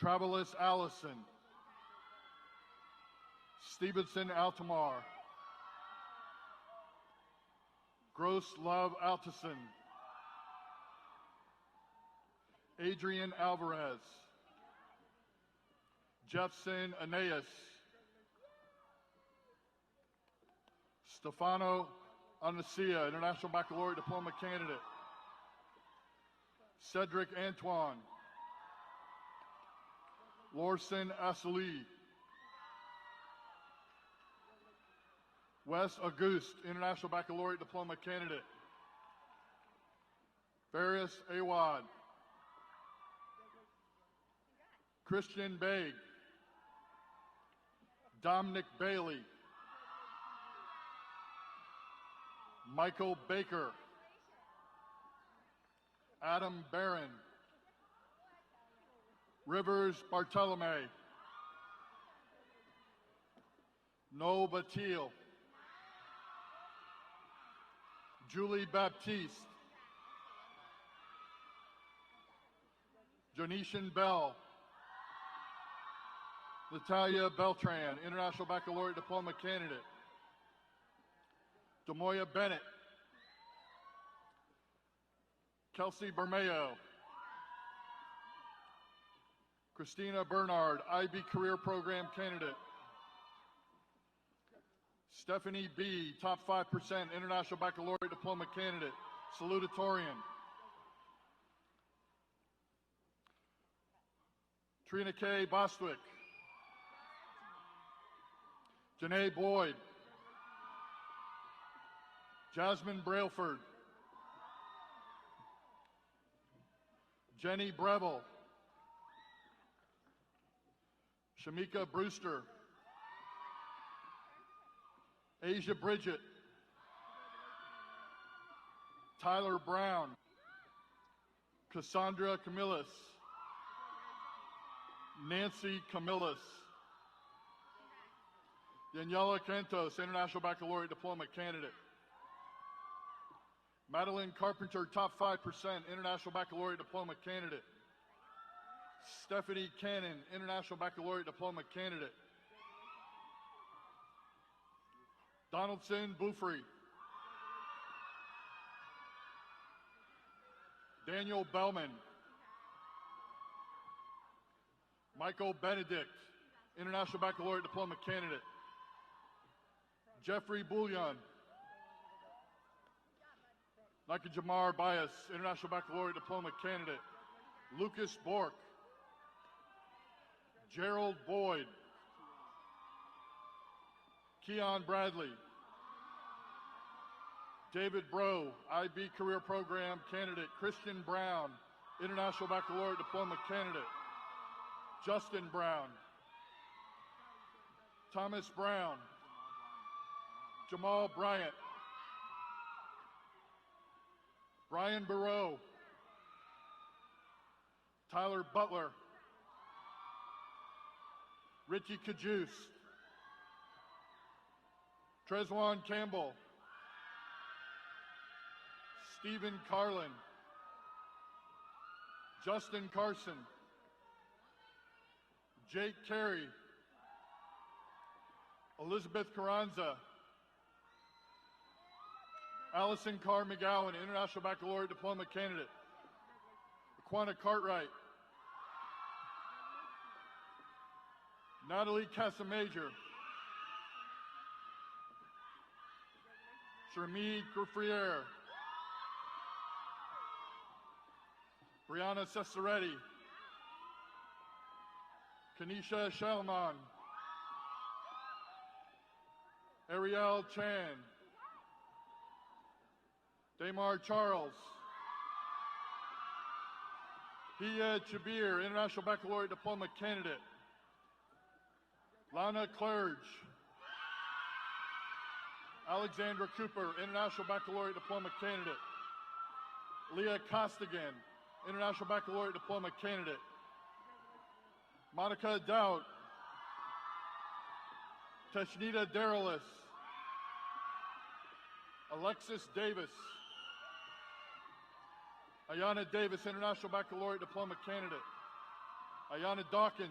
Travelis Allison, Stevenson Altamar, Gross Love Altison, Adrian Alvarez, Jeffson Aeneas, Stefano Anacia, International Baccalaureate Diploma Candidate, Cedric Antoine, Lorson Asali, Wes Auguste, International Baccalaureate Diploma Candidate, Faris Awad, Christian Baig, Dominic Bailey, Michael Baker, Adam Barron, Rivers Bartolome, Noel Batil, Julie Baptiste, Jonetian Bell, Natalia Beltran, International Baccalaureate Diploma candidate, Demoya Bennett, Kelsey Bermeo, Christina Bernard, IB Career Program candidate, Stephanie B., top 5% International Baccalaureate Diploma candidate, Salutatorian, Trina K. Bostwick, Janae Boyd, Jasmine Brailford, Jenny Breville, Shamika Brewster, Asia Bridget, Tyler Brown, Cassandra Camillus, Nancy Camillus, Daniela Cantos, International Baccalaureate Diploma candidate, Madeline Carpenter, top 5% International Baccalaureate Diploma candidate, Stephanie Cannon, International Baccalaureate Diploma candidate, Donaldson Bufrey, Daniel Bellman, Michael Benedict, International Baccalaureate Diploma candidate, Jeffrey Bouillon, Nike Jamar Bias, International Baccalaureate Diploma candidate, Lucas Bork, Gerald Boyd, Keon Bradley, David Bro, IB Career Program candidate, Christian Brown, International Baccalaureate Diploma candidate, Justin Brown, Thomas Brown, Jamal Bryant, Brian Barreau, Tyler Butler, Richie Cajuste, Trezwan Campbell, Stephen Carlin, Justin Carson, Jake Carey, Elizabeth Carranza, Allison Carr McGowan, International Baccalaureate Diploma candidate, Aquana Cartwright, Natalie Casamajor, Shermie Courfriere, Brianna Cesaretti, Kanisha Shelman, Ariel Chan, Damar Charles, Hia Chabir, International Baccalaureate Diploma candidate, Lana Clerge, Alexandra Cooper, International Baccalaureate Diploma candidate, Leah Costigan, International Baccalaureate Diploma candidate, Monica Dowd, Tashnita Deralis, Alexis Davis, Ayana Davis, International Baccalaureate Diploma candidate, Ayana Dawkins,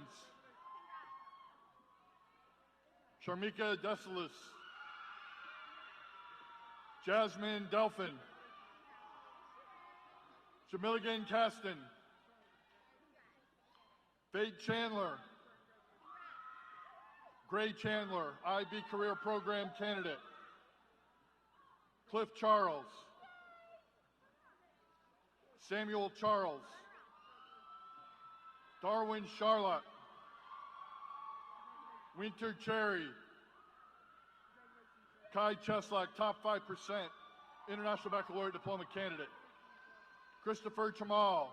Sharmika Desalis, Jasmine Delphin, Jamilligan Caston, Fade Chandler, Gray Chandler, IB Career Program candidate, Cliff Charles, Samuel Charles, Darwin Charlotte, Winter Cherry, Kai Cheslak, top 5% International Baccalaureate Diploma candidate, Christopher Chamal.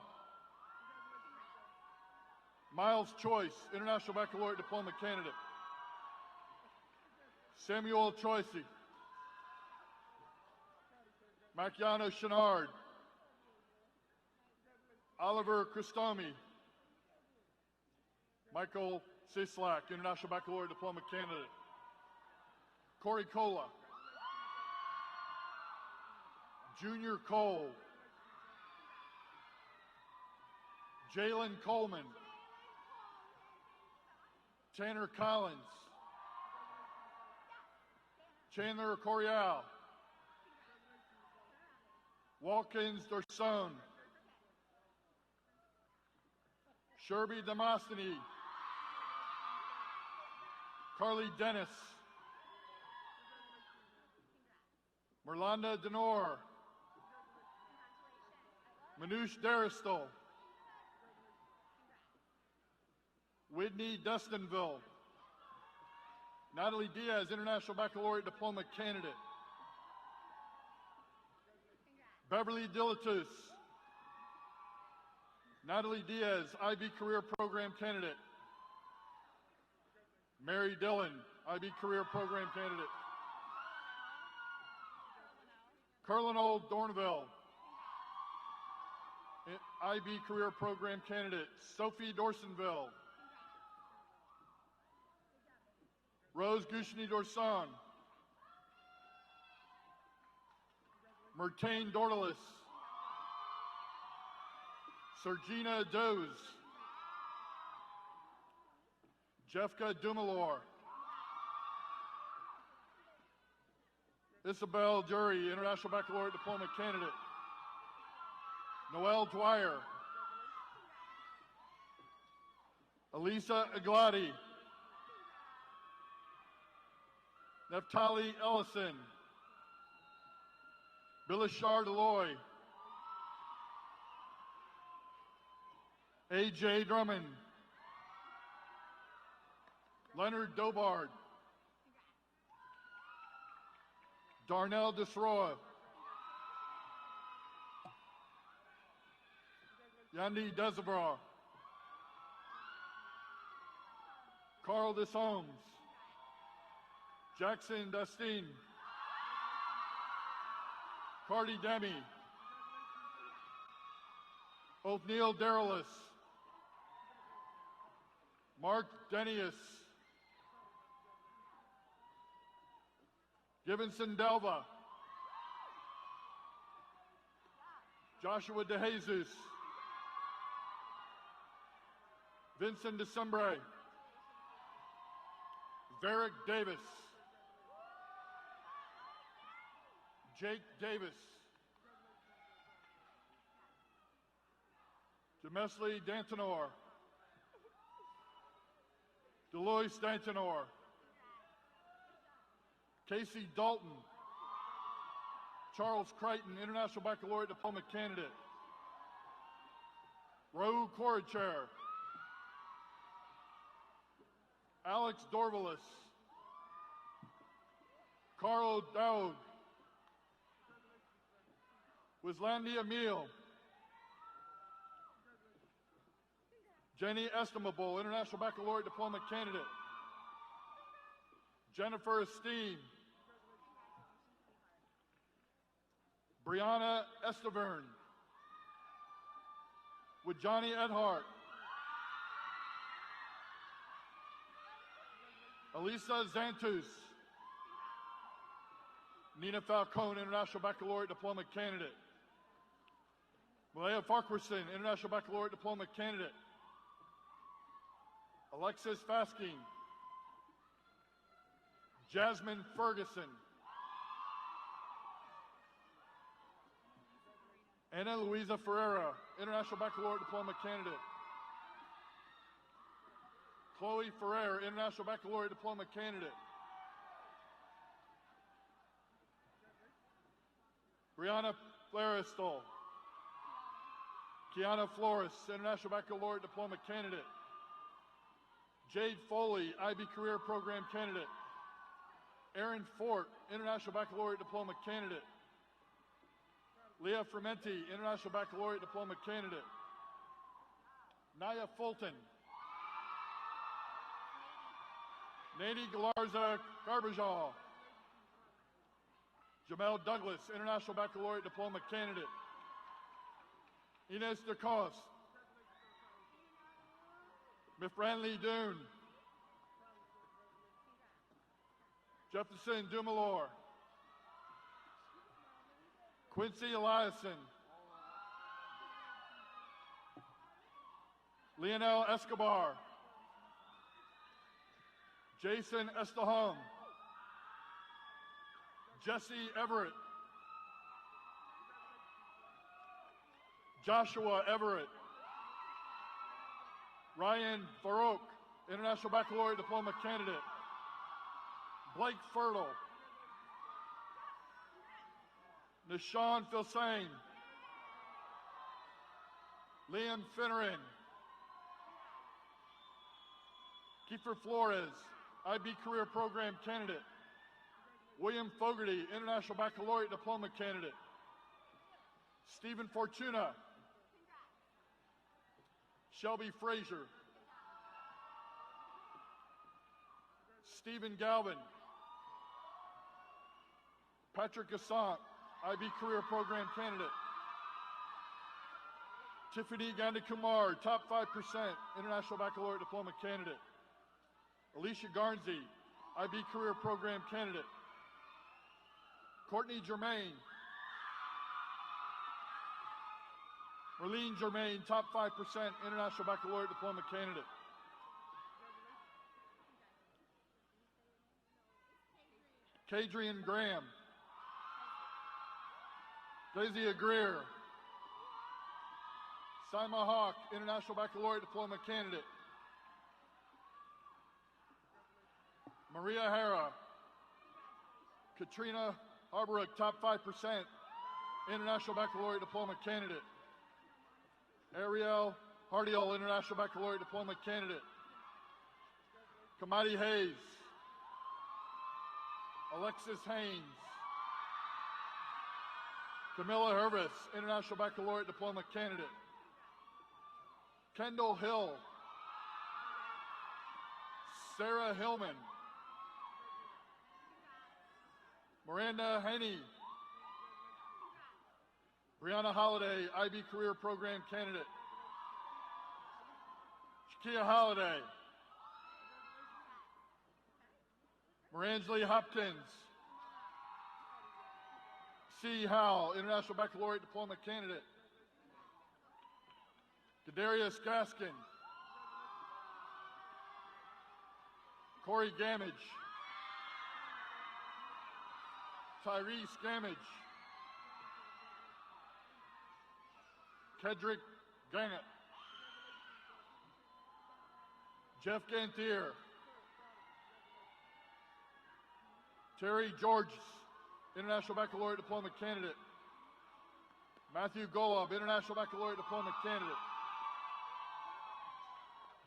Miles Choice, International Baccalaureate Diploma candidate. Samuel Choice. Macchiano Chenard. Oliver Christomi. Michael Sislak, International Baccalaureate Diploma candidate. Corey Cola. Junior Cole. Jalen Coleman. Tanner Collins. Chandler Corial. Watkins Dorson. Sherby Demosthenes. Carly Dennis. Merlanda Denor. Manoush Daristel. Whitney Dustinville. Natalie Diaz, International Baccalaureate Diploma candidate. Beverly Dilatus. Natalie Diaz, IB Career Program candidate. Mary Dillon, IB Career Program candidate. Carlin Dornville, IB Career Program candidate. Sophie Dorsonville. Rose Gushni Dorson. Mertain Dordalis. Sergina Doze. Jeffka Dumalor. Isabel Jury, International Baccalaureate Diploma candidate. Noelle Dwyer. Elisa Aglati. Neftali Ellison. Billishar Deloy. A.J. Drummond. Leonard Dobard. Darnell Desroy. Yandi Desabra. Carl Desholmes. Jackson Dustin. Cardi Demi. Othniel Darylis. Mark Denius. Givenson Delva. Joshua DeJesus. Vincent Decembre. Varick Davis. Jake Davis. Demesli Dantanor. Delois Dantanor. Casey Dalton. Charles Crichton, International Baccalaureate Diploma candidate. Raul Coracher. Alex Dorvalis. Carl Dowd. Wislandi Emil. Jenny Estimable, International Baccalaureate Diploma candidate. Jennifer Esteem. Brianna Estavern. With Johnny Edhart. Elisa Zantus. Nina Falcone, International Baccalaureate Diploma candidate. Malaya Farquharson, International Baccalaureate Diploma candidate. Alexis Fasking. Jasmine Ferguson. Ana Luisa Ferreira, International Baccalaureate Diploma candidate. Chloe Ferrer, International Baccalaureate Diploma candidate. Brianna Flaristal. Kiana Flores, International Baccalaureate Diploma candidate. Jade Foley, IB Career Program candidate. Aaron Fort, International Baccalaureate Diploma candidate. Leah Frementi, International Baccalaureate Diploma candidate. Naya Fulton. Nady Galarza Garbajal. Jamel Douglas, International Baccalaureate Diploma candidate. Ines DeCos. Mifranley Dune. Jefferson Dumalore. Quincy Eliason. Lionel Escobar. Jason Estahom. Jesse Everett. Joshua Everett. Ryan Farouk, International Baccalaureate Diploma candidate. Blake Fertile. Nishan Filsain. Liam Finneran. Kiefer Flores, IB Career Program candidate. William Fogarty, International Baccalaureate Diploma candidate. Stephen Fortuna. Shelby Frazier. Stephen Galvin. Patrick Assant, IB Career Program candidate. Tiffany Gandakumar, top 5%, International Baccalaureate Diploma candidate. Alicia Garnsey, IB Career Program candidate. Courtney Germain. Marlene Germain, top 5%, International Baccalaureate Diploma candidate. Kadrian Graham. Daisy Greer. Sima Hawk, International Baccalaureate Diploma candidate. Maria Hara. Katrina Harborough, top 5%, International Baccalaureate Diploma candidate. Ariel Hardiel, International Baccalaureate Diploma candidate. Kamadi Hayes. Alexis Haynes. Camilla Hervis, International Baccalaureate Diploma candidate. Kendall Hill. Sarah Hillman. Miranda Haney. Brianna Holiday, IB Career Program candidate. Shakia Holiday. Marangeli Hopkins. C. Howell, International Baccalaureate Diploma candidate. Kadarius Gaskin. Corey Gamage. Tyrese Gamage. Kedrick Gannett. Jeff Gantier. Terry Georges, International Baccalaureate Diploma candidate. Matthew Golub, International Baccalaureate Diploma candidate.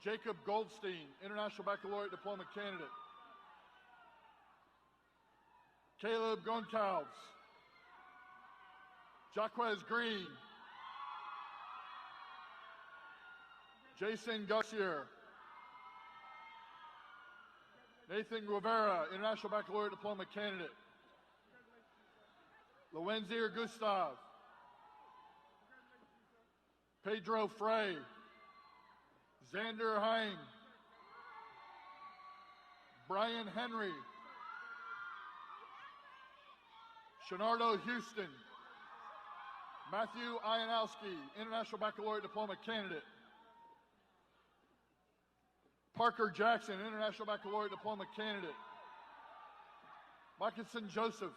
Jacob Goldstein, International Baccalaureate Diploma candidate. Caleb Goncalves. Jaquez Green. Jason Gussier. Nathan Rivera, International Baccalaureate Diploma candidate. Lowenzier Gustav. Pedro Frey. Xander Hein. Brian Henry. Shenardo Houston. Matthew Ianowski, International Baccalaureate Diploma candidate. Parker Jackson, International Baccalaureate Diploma candidate. Mickelson Joseph.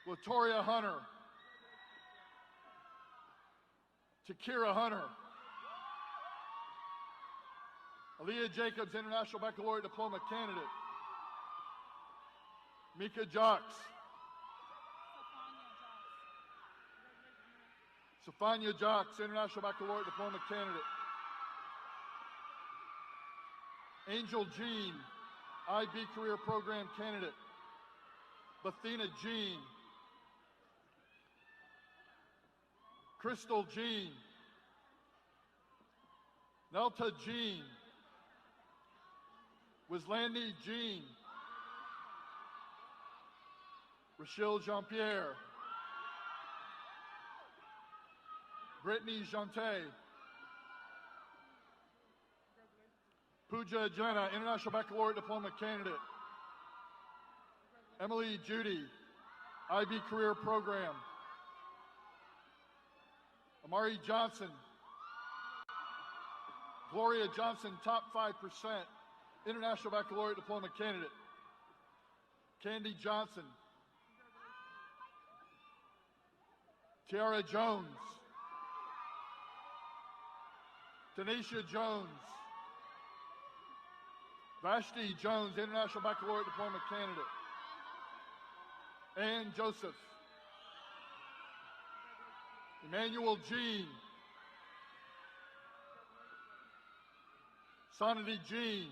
Latoria Hunter. Takira Hunter. Aaliyah Jacobs, International Baccalaureate Diploma candidate. Mika Jocks. Sophania Jocks, International Baccalaureate Diploma candidate. Angel Jean, IB Career Program candidate. Bethina Jean. Crystal Jean, Nelta Jean, Wislandi Jean, Rachelle Jean-Pierre, Brittany Jante, Pooja Jenna, International Baccalaureate Diploma candidate. Emily Judy, IB Career Program. Amari Johnson, Gloria Johnson, top 5%, International Baccalaureate Diploma candidate. Candy Johnson, Tiara Jones, Tanisha Jones, Vashti Jones, International Baccalaureate Diploma candidate. Ann Joseph, Emmanuel Jean, Sonity Jean,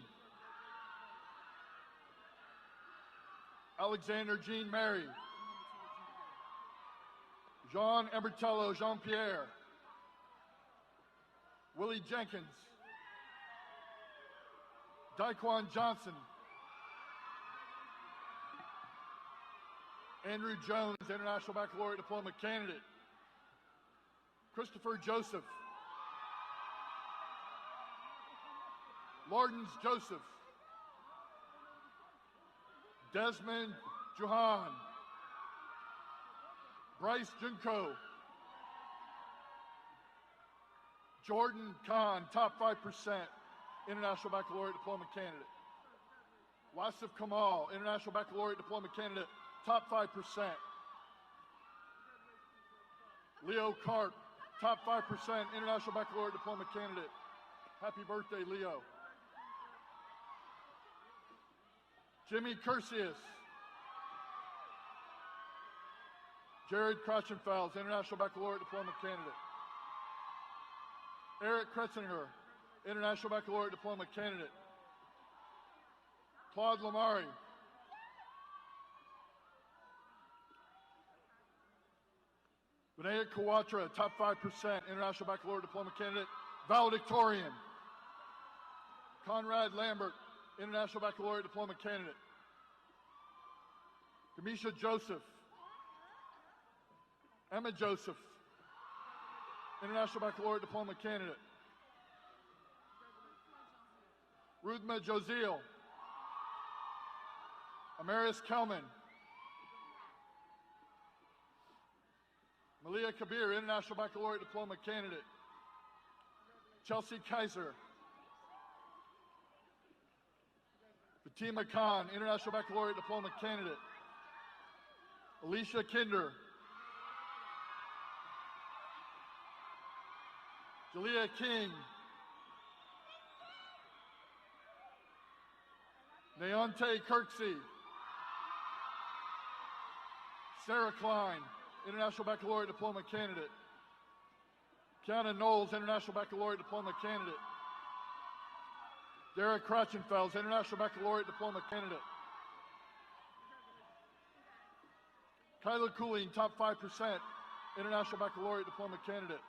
Alexander Jean Mary, Jean Embertello Jean-Pierre, Willie Jenkins, Daquan Johnson, Andrew Jones, International Baccalaureate Diploma candidate. Christopher Joseph, Lordens Joseph, Desmond Johan, Bryce Junko, Jordan Khan, top 5%, International Baccalaureate Diploma candidate. Wasif Kamal, International Baccalaureate Diploma candidate, top 5%. Leo Karp, top 5%, International Baccalaureate Diploma candidate. Happy birthday, Leo. Jimmy Cursius, Jared Krachenfels, International Baccalaureate Diploma candidate. Eric Kretzinger, International Baccalaureate Diploma candidate. Claude Lamari, Vinaya Kawatra, top 5%, International Baccalaureate Diploma candidate. Valedictorian, Conrad Lambert, International Baccalaureate Diploma candidate. Kamisha Joseph, Emma Joseph, International Baccalaureate Diploma candidate. Ruthma Josiel, Amaris Kelman, Malia Kabir, International Baccalaureate Diploma candidate. Chelsea Kaiser, Fatima Khan, International Baccalaureate Diploma candidate. Alicia Kinder, Jalea King, Neonte Kirksey, Sarah Klein, International Baccalaureate Diploma candidate. Kiana Knowles, International Baccalaureate Diploma candidate. Derek Krachenfels, International Baccalaureate Diploma candidate. Kyla Cooling, top 5%, International Baccalaureate Diploma candidate.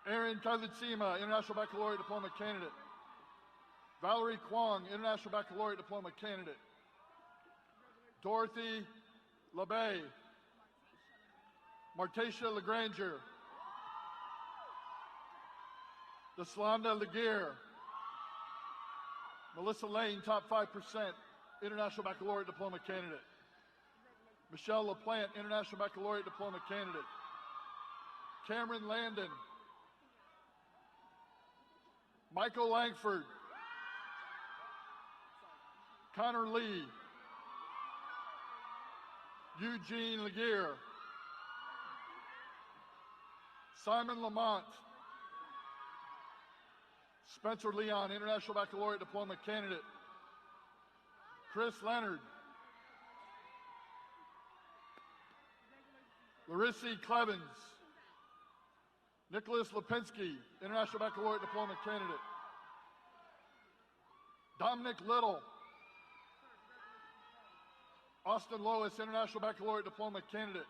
Aaron Kazutsima, International Baccalaureate Diploma candidate. Valerie Kwong, International Baccalaureate Diploma candidate. Dorothy LeBay, Martacia Legranger, Deslanda Laguerre, Melissa Lane, top 5%, International Baccalaureate Diploma candidate. Michelle LaPlante, International Baccalaureate Diploma candidate. Cameron Landon, Michael Langford, Connor Lee, Eugene Laguerre, Simon Lamont, Spencer Leon, International Baccalaureate Diploma candidate. Chris Leonard, Larissa Clevens, Nicholas Lipinski, International Baccalaureate Diploma candidate. Dominic Little, Austin Lois, International Baccalaureate Diploma candidate.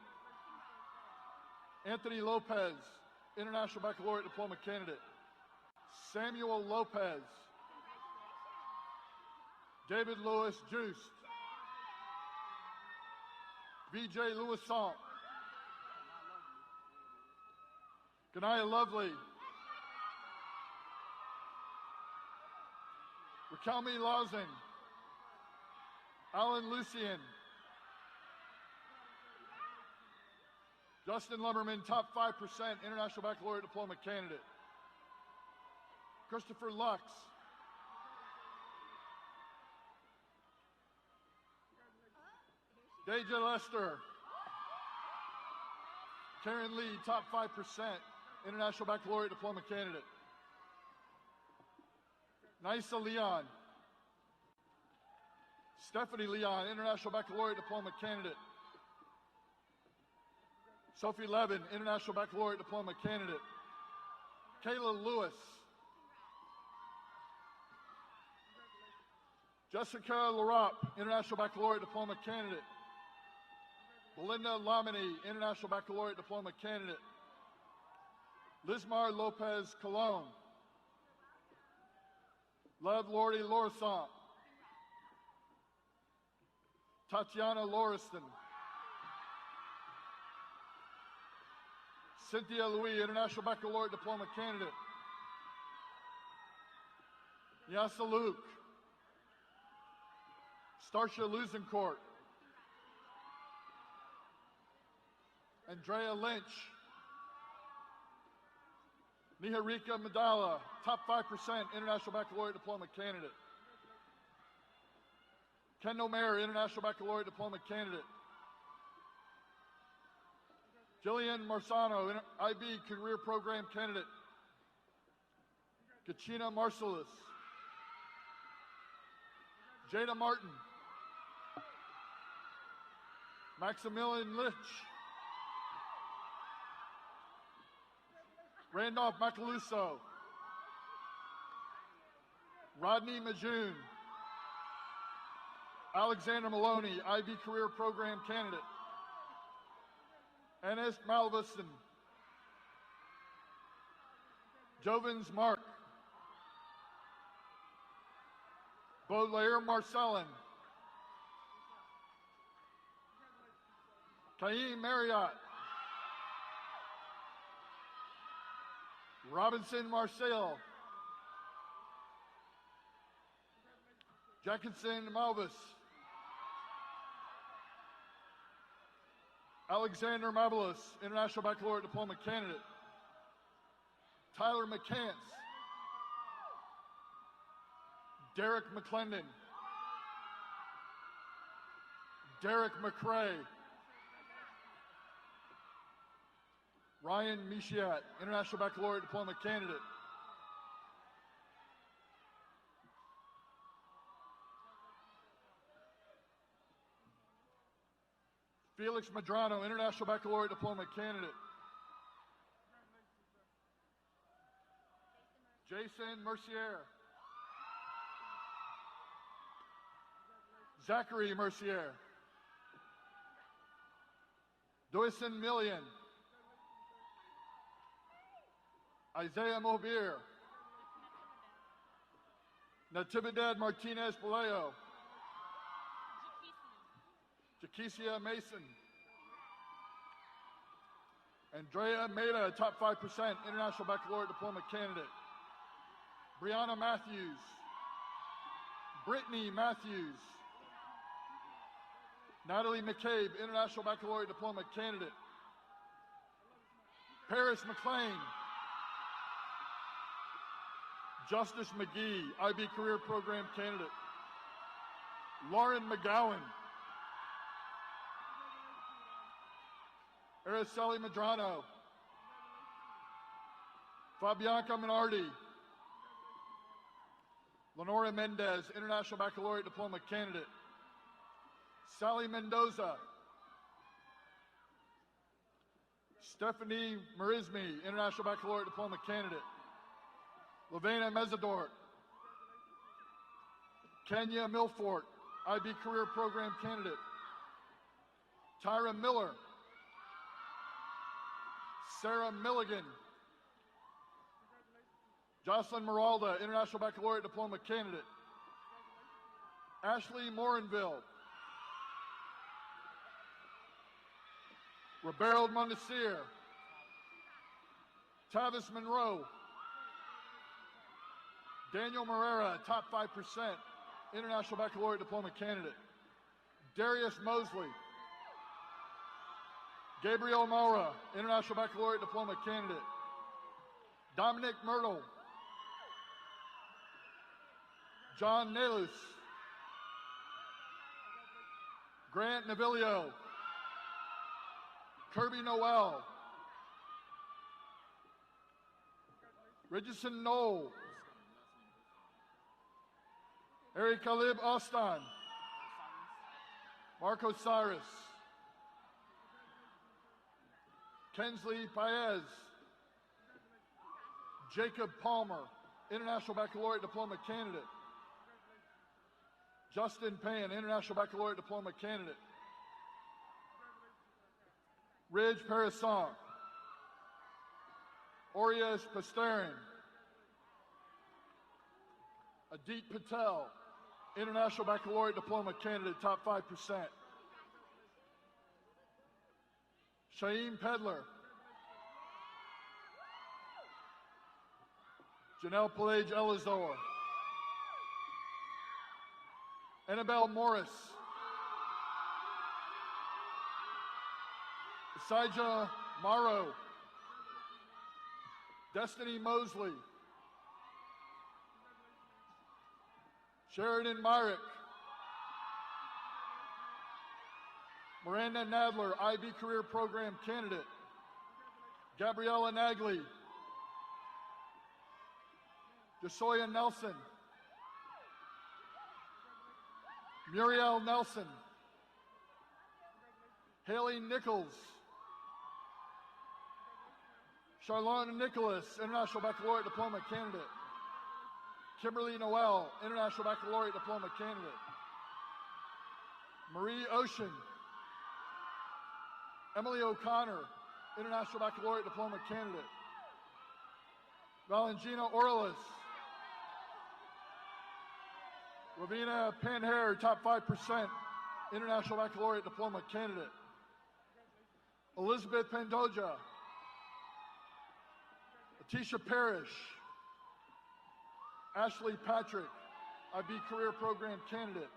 Anthony Lopez, International Baccalaureate Diploma candidate. Samuel Lopez. David Lewis Juiced. VJ Louisant. Ganaya Lovely. Raquelme Lawson. Alan Lucien. Justin Lumberman, top 5% International Baccalaureate Diploma candidate. Christopher Lux. Deja Lester. Karen Lee, top 5% International Baccalaureate Diploma candidate. Nisa Leon. Stephanie Leon, International Baccalaureate Diploma candidate. Sophie Levin, International Baccalaureate Diploma candidate. Kayla Lewis. Jessica Larop, International Baccalaureate Diploma candidate. Belinda Lamini, International Baccalaureate Diploma candidate. Lismar Lopez Colon. Love Lordy Lorissant. Tatiana Lauriston. Cynthia Louis, International Baccalaureate Diploma candidate. Yasa Luke. Starsha Luzencourt. Andrea Lynch. Niharika Madala, top 5% International Baccalaureate Diploma candidate. Kendall Mayer, International Baccalaureate Diploma candidate. Jillian Marsano, IB Career Program candidate. Kachina Marsalis. Jada Martin. Maximilian Litch. Randolph Macaluso. Rodney Majoon. Alexander Maloney, IB Career Program candidate. Enes Malvison. Jovens Mark. Baudelaire Marcellin. Kaim Marriott. Robinson Marcel. Jackinson Malvis. Alexander Mabelis, International Baccalaureate Diploma candidate. Tyler McCants. Derek McClendon. Derek McCrae. Ryan Michiat, International Baccalaureate Diploma candidate. Felix Madrano, International Baccalaureate Diploma candidate. Jason Mercier. Zachary Mercier. Doyson Million. Isaiah Mobir. Natividad Martinez Palayo. Jakesia Mason. Andrea Meda, top 5% International Baccalaureate Diploma candidate. Brianna Matthews. Brittany Matthews. Natalie McCabe, International Baccalaureate Diploma candidate. Paris McLean. Justice McGee, IB Career Program candidate. Lauren McGowan. Araceli Madrano. Fabianca Minardi. Lenora Mendez, International Baccalaureate Diploma candidate. Sally Mendoza. Stephanie Marismi, International Baccalaureate Diploma candidate. Lavena Mesadort. Kenya Milfort, IB Career Program candidate. Tyra Miller. Sarah Milligan. Jocelyn Meralda, International Baccalaureate Diploma candidate. Ashley Morinville. Roberto Mondesir. Tavis Monroe. Daniel Morera, top 5%, International Baccalaureate Diploma candidate. Darius Mosley. Gabriel Maura, International Baccalaureate Diploma candidate. Dominic Myrtle. John Nelus. Grant Navilio. Kirby Noel. Richardson Knoll. Eric Khalib Ostan. Marco Cyrus. Kensley Paez. Jacob Palmer, International Baccalaureate Diploma candidate. Justin Payne, International Baccalaureate Diploma candidate. Ridge Parasant. Orias Pasterin. Adit Patel, International Baccalaureate Diploma candidate, top 5%. Shaim Pedler. Janelle Pelage Elizor. Annabelle Morris. Isijah Morrow. Destiny Mosley. Sheridan Myrick. Miranda Nadler, IB Career Program candidate. Gabriella Nagley. Jasoya Nelson. Muriel Nelson. Haley Nichols. Charlone Nicholas, International Baccalaureate Diploma candidate. Kimberly Noel, International Baccalaureate Diploma candidate. Marie Ocean. Emily O'Connor, International Baccalaureate Diploma candidate. Valentina Orlis. Ravina Panhair, top 5%, International Baccalaureate Diploma candidate. Elizabeth Pandoja. Atisha Parrish. Ashley Patrick, IB Career Program candidate.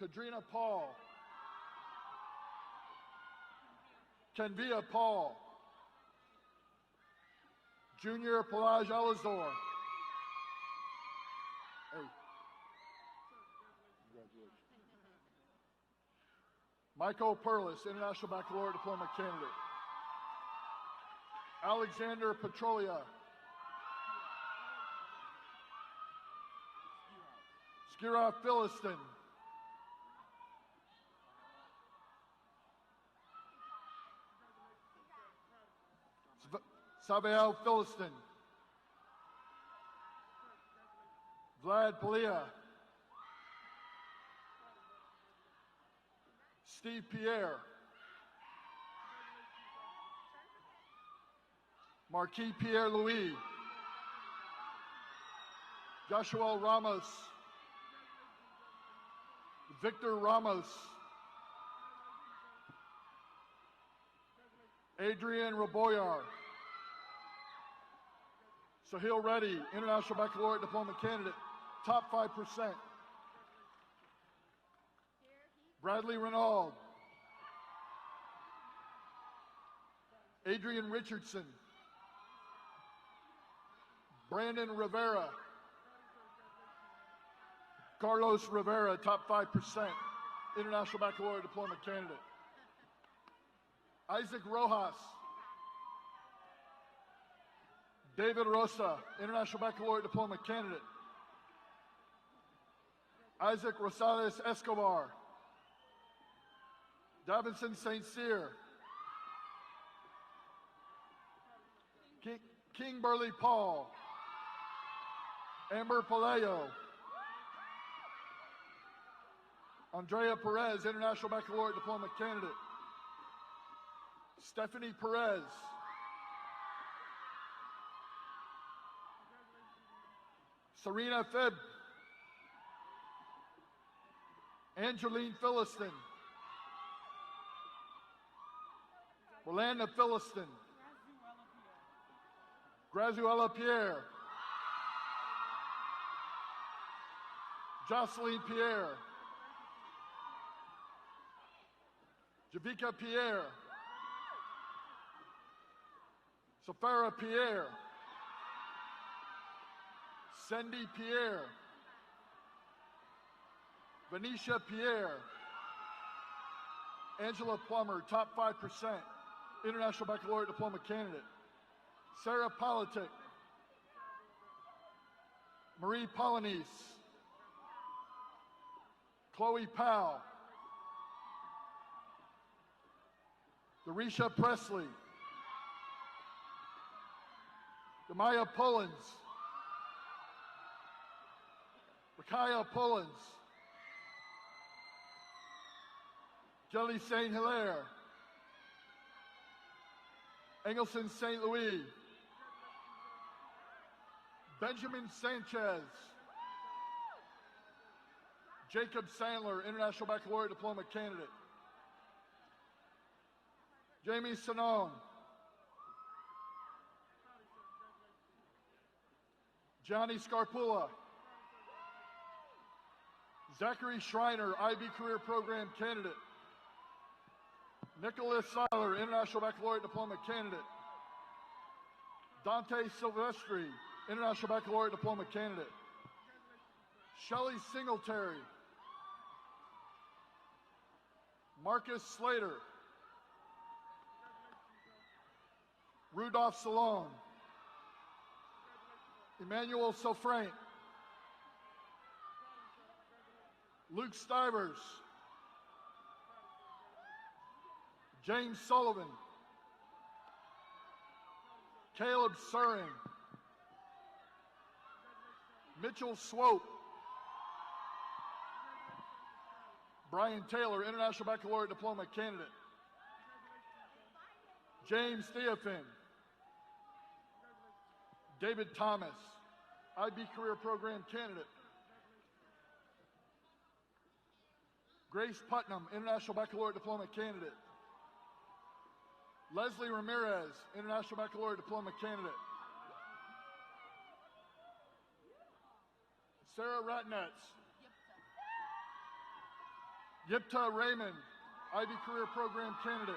Kadrina Paul. Kenvia Paul. Junior Pelage Elizor. Hey. Congratulations. Michael Perlis, International Baccalaureate Diploma candidate. Alexander Petrolia. Skira Philiston. Sabael Philiston. Vlad Palia. Steve Pierre. Marquis Pierre Louis. Joshua Ramos. Victor Ramos. Adrian Raboyar. Sahil Reddy, International Baccalaureate Diploma candidate, top 5%. Bradley Renaud. Adrian Richardson. Brandon Rivera. Carlos Rivera, top 5%, International Baccalaureate Diploma candidate. Isaac Rojas. David Rosa, International Baccalaureate Diploma candidate. Isaac Rosales Escobar. Davinson St. Cyr. King Burley Paul. Amber Palayo. Andrea Perez, International Baccalaureate Diploma candidate. Stephanie Perez. Serena Phibb, Angeline Philliston, Rolanda Philliston, Grazuela Pierre, Jocelyn Pierre, Javika Pierre, Safara Pierre, Cindy Pierre, Venetia Pierre, Angela Plummer, top 5%, International Baccalaureate Diploma candidate, Sarah Politic, Marie Polanese, Chloe Powell, Darisha Presley, Demaya Pullins, Rakaya Pullins, Jelly St. Hilaire, Engelson St. Louis, Benjamin Sanchez, Jacob Sandler, International Baccalaureate Diploma candidate, Jamie Sanong, Johnny Scarpula, Zachary Schreiner, IB Career Program candidate, Nicholas Seiler, International Baccalaureate Diploma candidate, Dante Silvestri, International Baccalaureate Diploma candidate, Shelley Singletary, Marcus Slater, Rudolph Salone, Emmanuel Sofrain, Luke Stivers, James Sullivan, Caleb Surin, Mitchell Swope, Brian Taylor, International Baccalaureate Diploma candidate, James Theophin, David Thomas, IB Career Program candidate, Grace Putnam, International Baccalaureate Diploma candidate, Leslie Ramirez, International Baccalaureate Diploma candidate, Sarah Ratnetz, Yipta Raymond, IB Career Program candidate,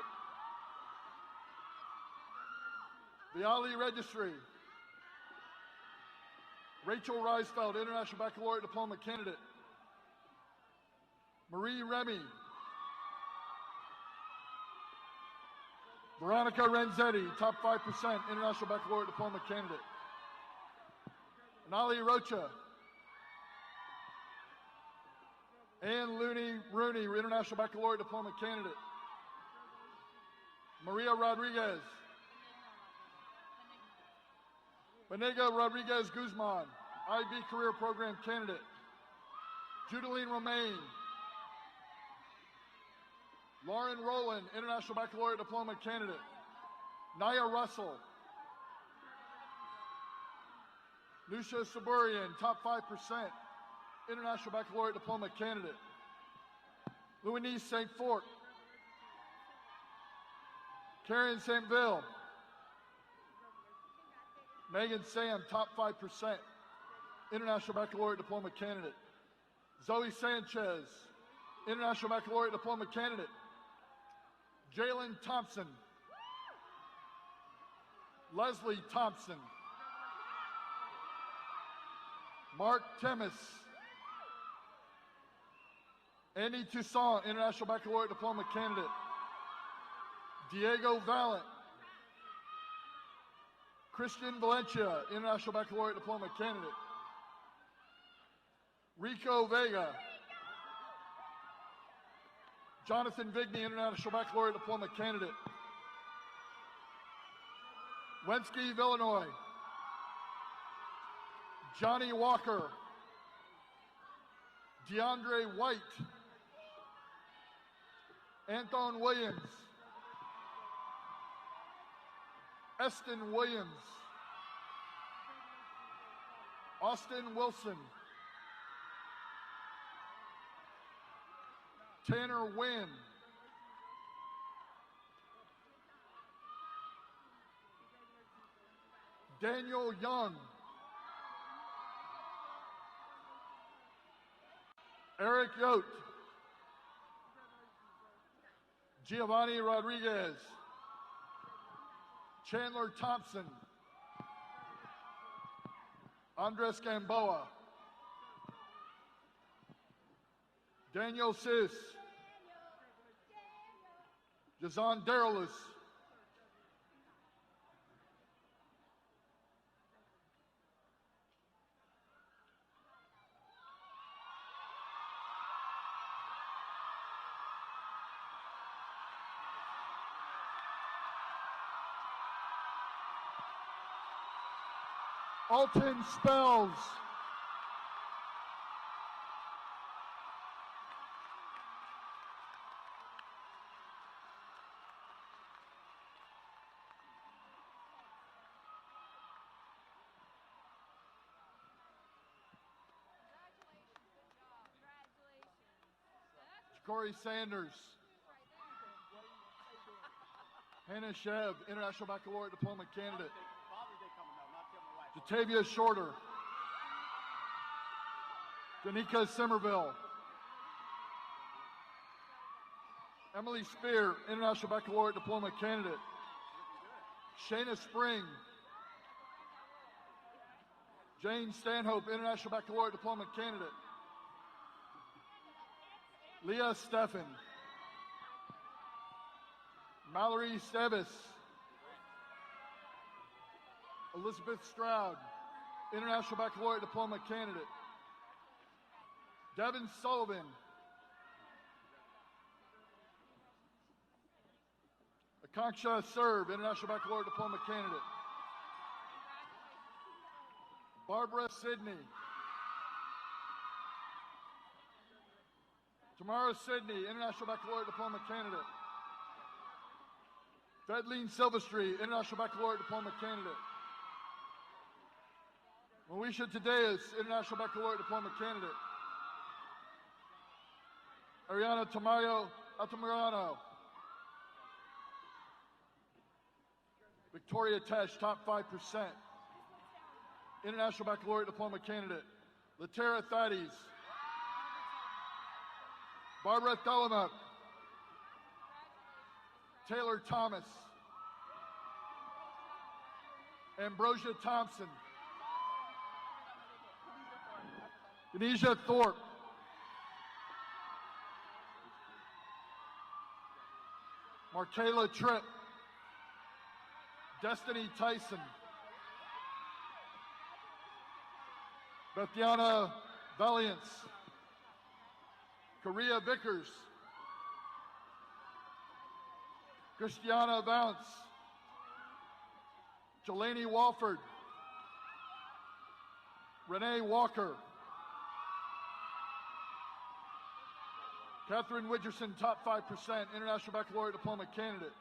Viali Registry, Rachel Reisfeld, International Baccalaureate Diploma candidate, Marie Remy, Veronica Renzetti, top 5%, International Baccalaureate Diploma candidate, Anali Rocha, Ann Rooney, International Baccalaureate Diploma candidate, Maria Rodriguez, Benega Rodriguez Guzman, IB Career Program candidate, Judeline Romaine, Lauren Rowland, International Baccalaureate Diploma candidate, Naya Russell, Lucia Saburian, top 5%, International Baccalaureate Diploma candidate, Louise St. Fort, Karen St. Ville, Megan Sam, top 5%, International Baccalaureate Diploma candidate, Zoe Sanchez, International Baccalaureate Diploma candidate, Jalen Thompson, Leslie Thompson, Mark Temis, Annie Toussaint, International Baccalaureate Diploma candidate, Diego Valent, Christian Valencia, International Baccalaureate Diploma candidate, Rico Vega, Jonathan Vigney, International Baccalaureate Diploma candidate, Wensky Villanoy, Johnny Walker, DeAndre White, Anton Williams, Eston Williams, Austin Wilson. Tanner Wynn. Daniel Young. Eric Yote. Giovanni Rodriguez. Chandler Thompson. Andres Gamboa. Daniel Sis. Jazon Derelis. Alton Spells. Corey Sanders. Hannah Sheb, International Baccalaureate Diploma candidate. Jatavia Shorter. Danica Somerville. Emily Spear, International Baccalaureate Diploma candidate. Shayna Spring. Jane Stanhope, International Baccalaureate Diploma candidate. Leah Steffen. Mallory Stevis. Elizabeth Stroud, International Baccalaureate Diploma candidate. Devin Sullivan. Akanksha Serb, International Baccalaureate Diploma candidate. Barbara Sidney. Tamara Sidney, International Baccalaureate Diploma candidate. Fedleen Silvestri, International Baccalaureate Diploma candidate. Moesha Tadeus, International Baccalaureate Diploma candidate. Ariana Tamayo Altamirano. Victoria Tesh, top 5%. International Baccalaureate Diploma candidate. Latera Thaddeus. Barbara Thelamuck. Taylor Thomas. Ambrosia Thompson. Denisha Thorpe. Markayla Tripp. Destiny Tyson. Bethiana Valiance. Korea Vickers. Christiana Vance. Jelani Walford. Renee Walker. Catherine Widgerson, top 5%, International Baccalaureate Diploma candidate.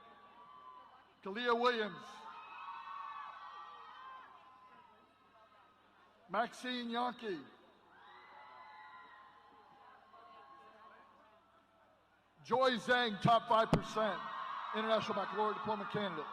Kalia Williams. Maxine Yonke. Joy Zhang, top 5%, International Baccalaureate Diploma candidate.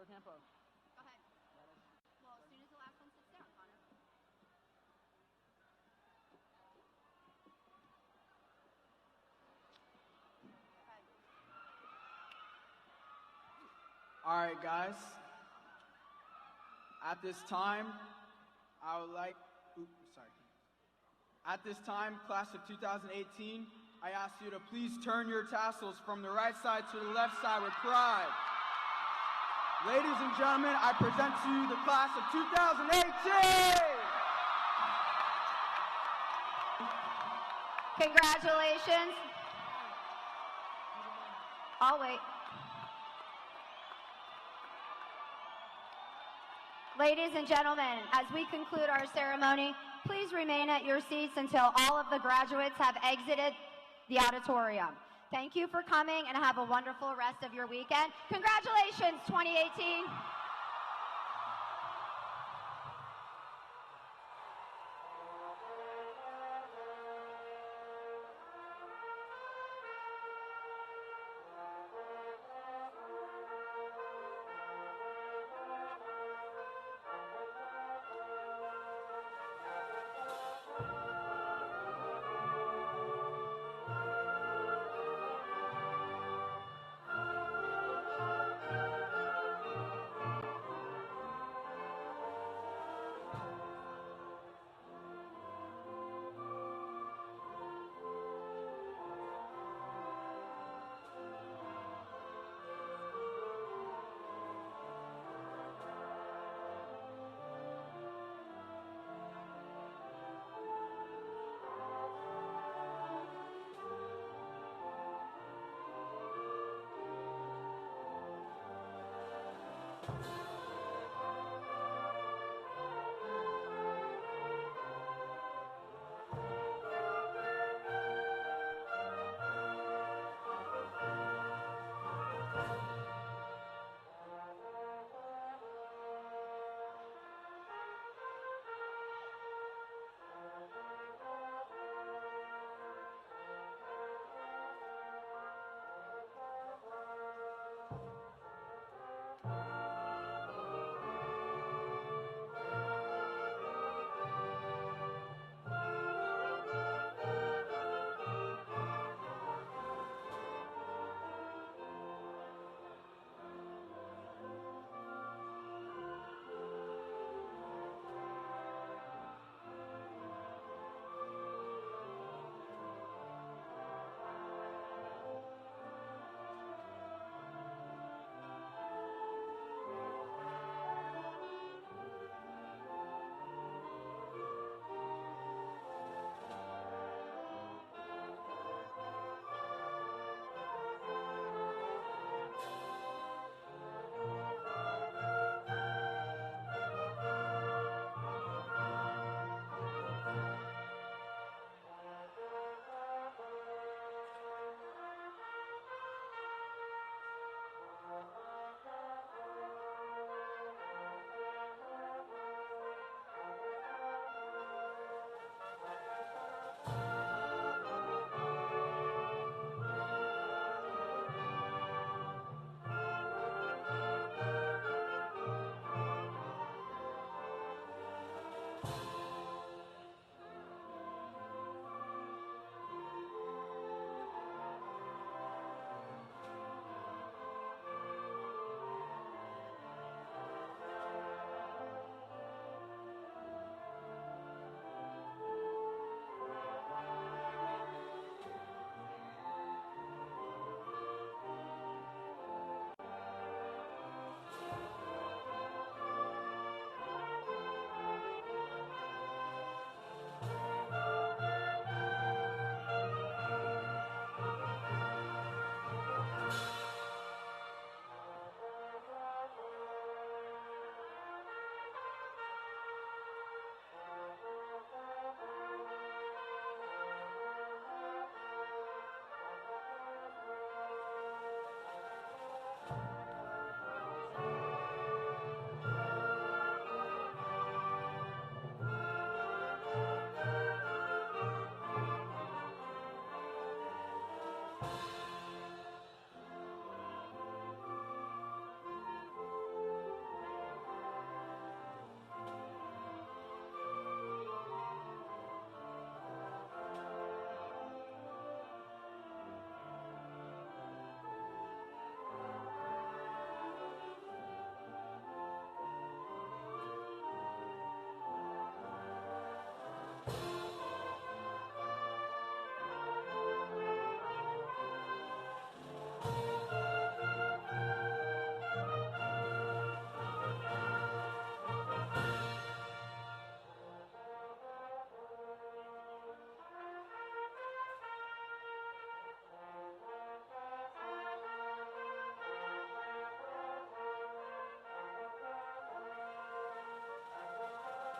Go ahead. Well, as soon as the last one sits down, Connor. All right, guys. At this time, I would like, At this time, class of 2018, I ask you to please turn your tassels from the right side to the left side with pride. Ladies and gentlemen, I present to you the class of 2018! Congratulations. I'll wait. Ladies and gentlemen, as we conclude our ceremony, please remain at your seats until all of the graduates have exited the auditorium. Thank you for coming and have a wonderful rest of your weekend. Congratulations, 2018.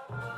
Thank you.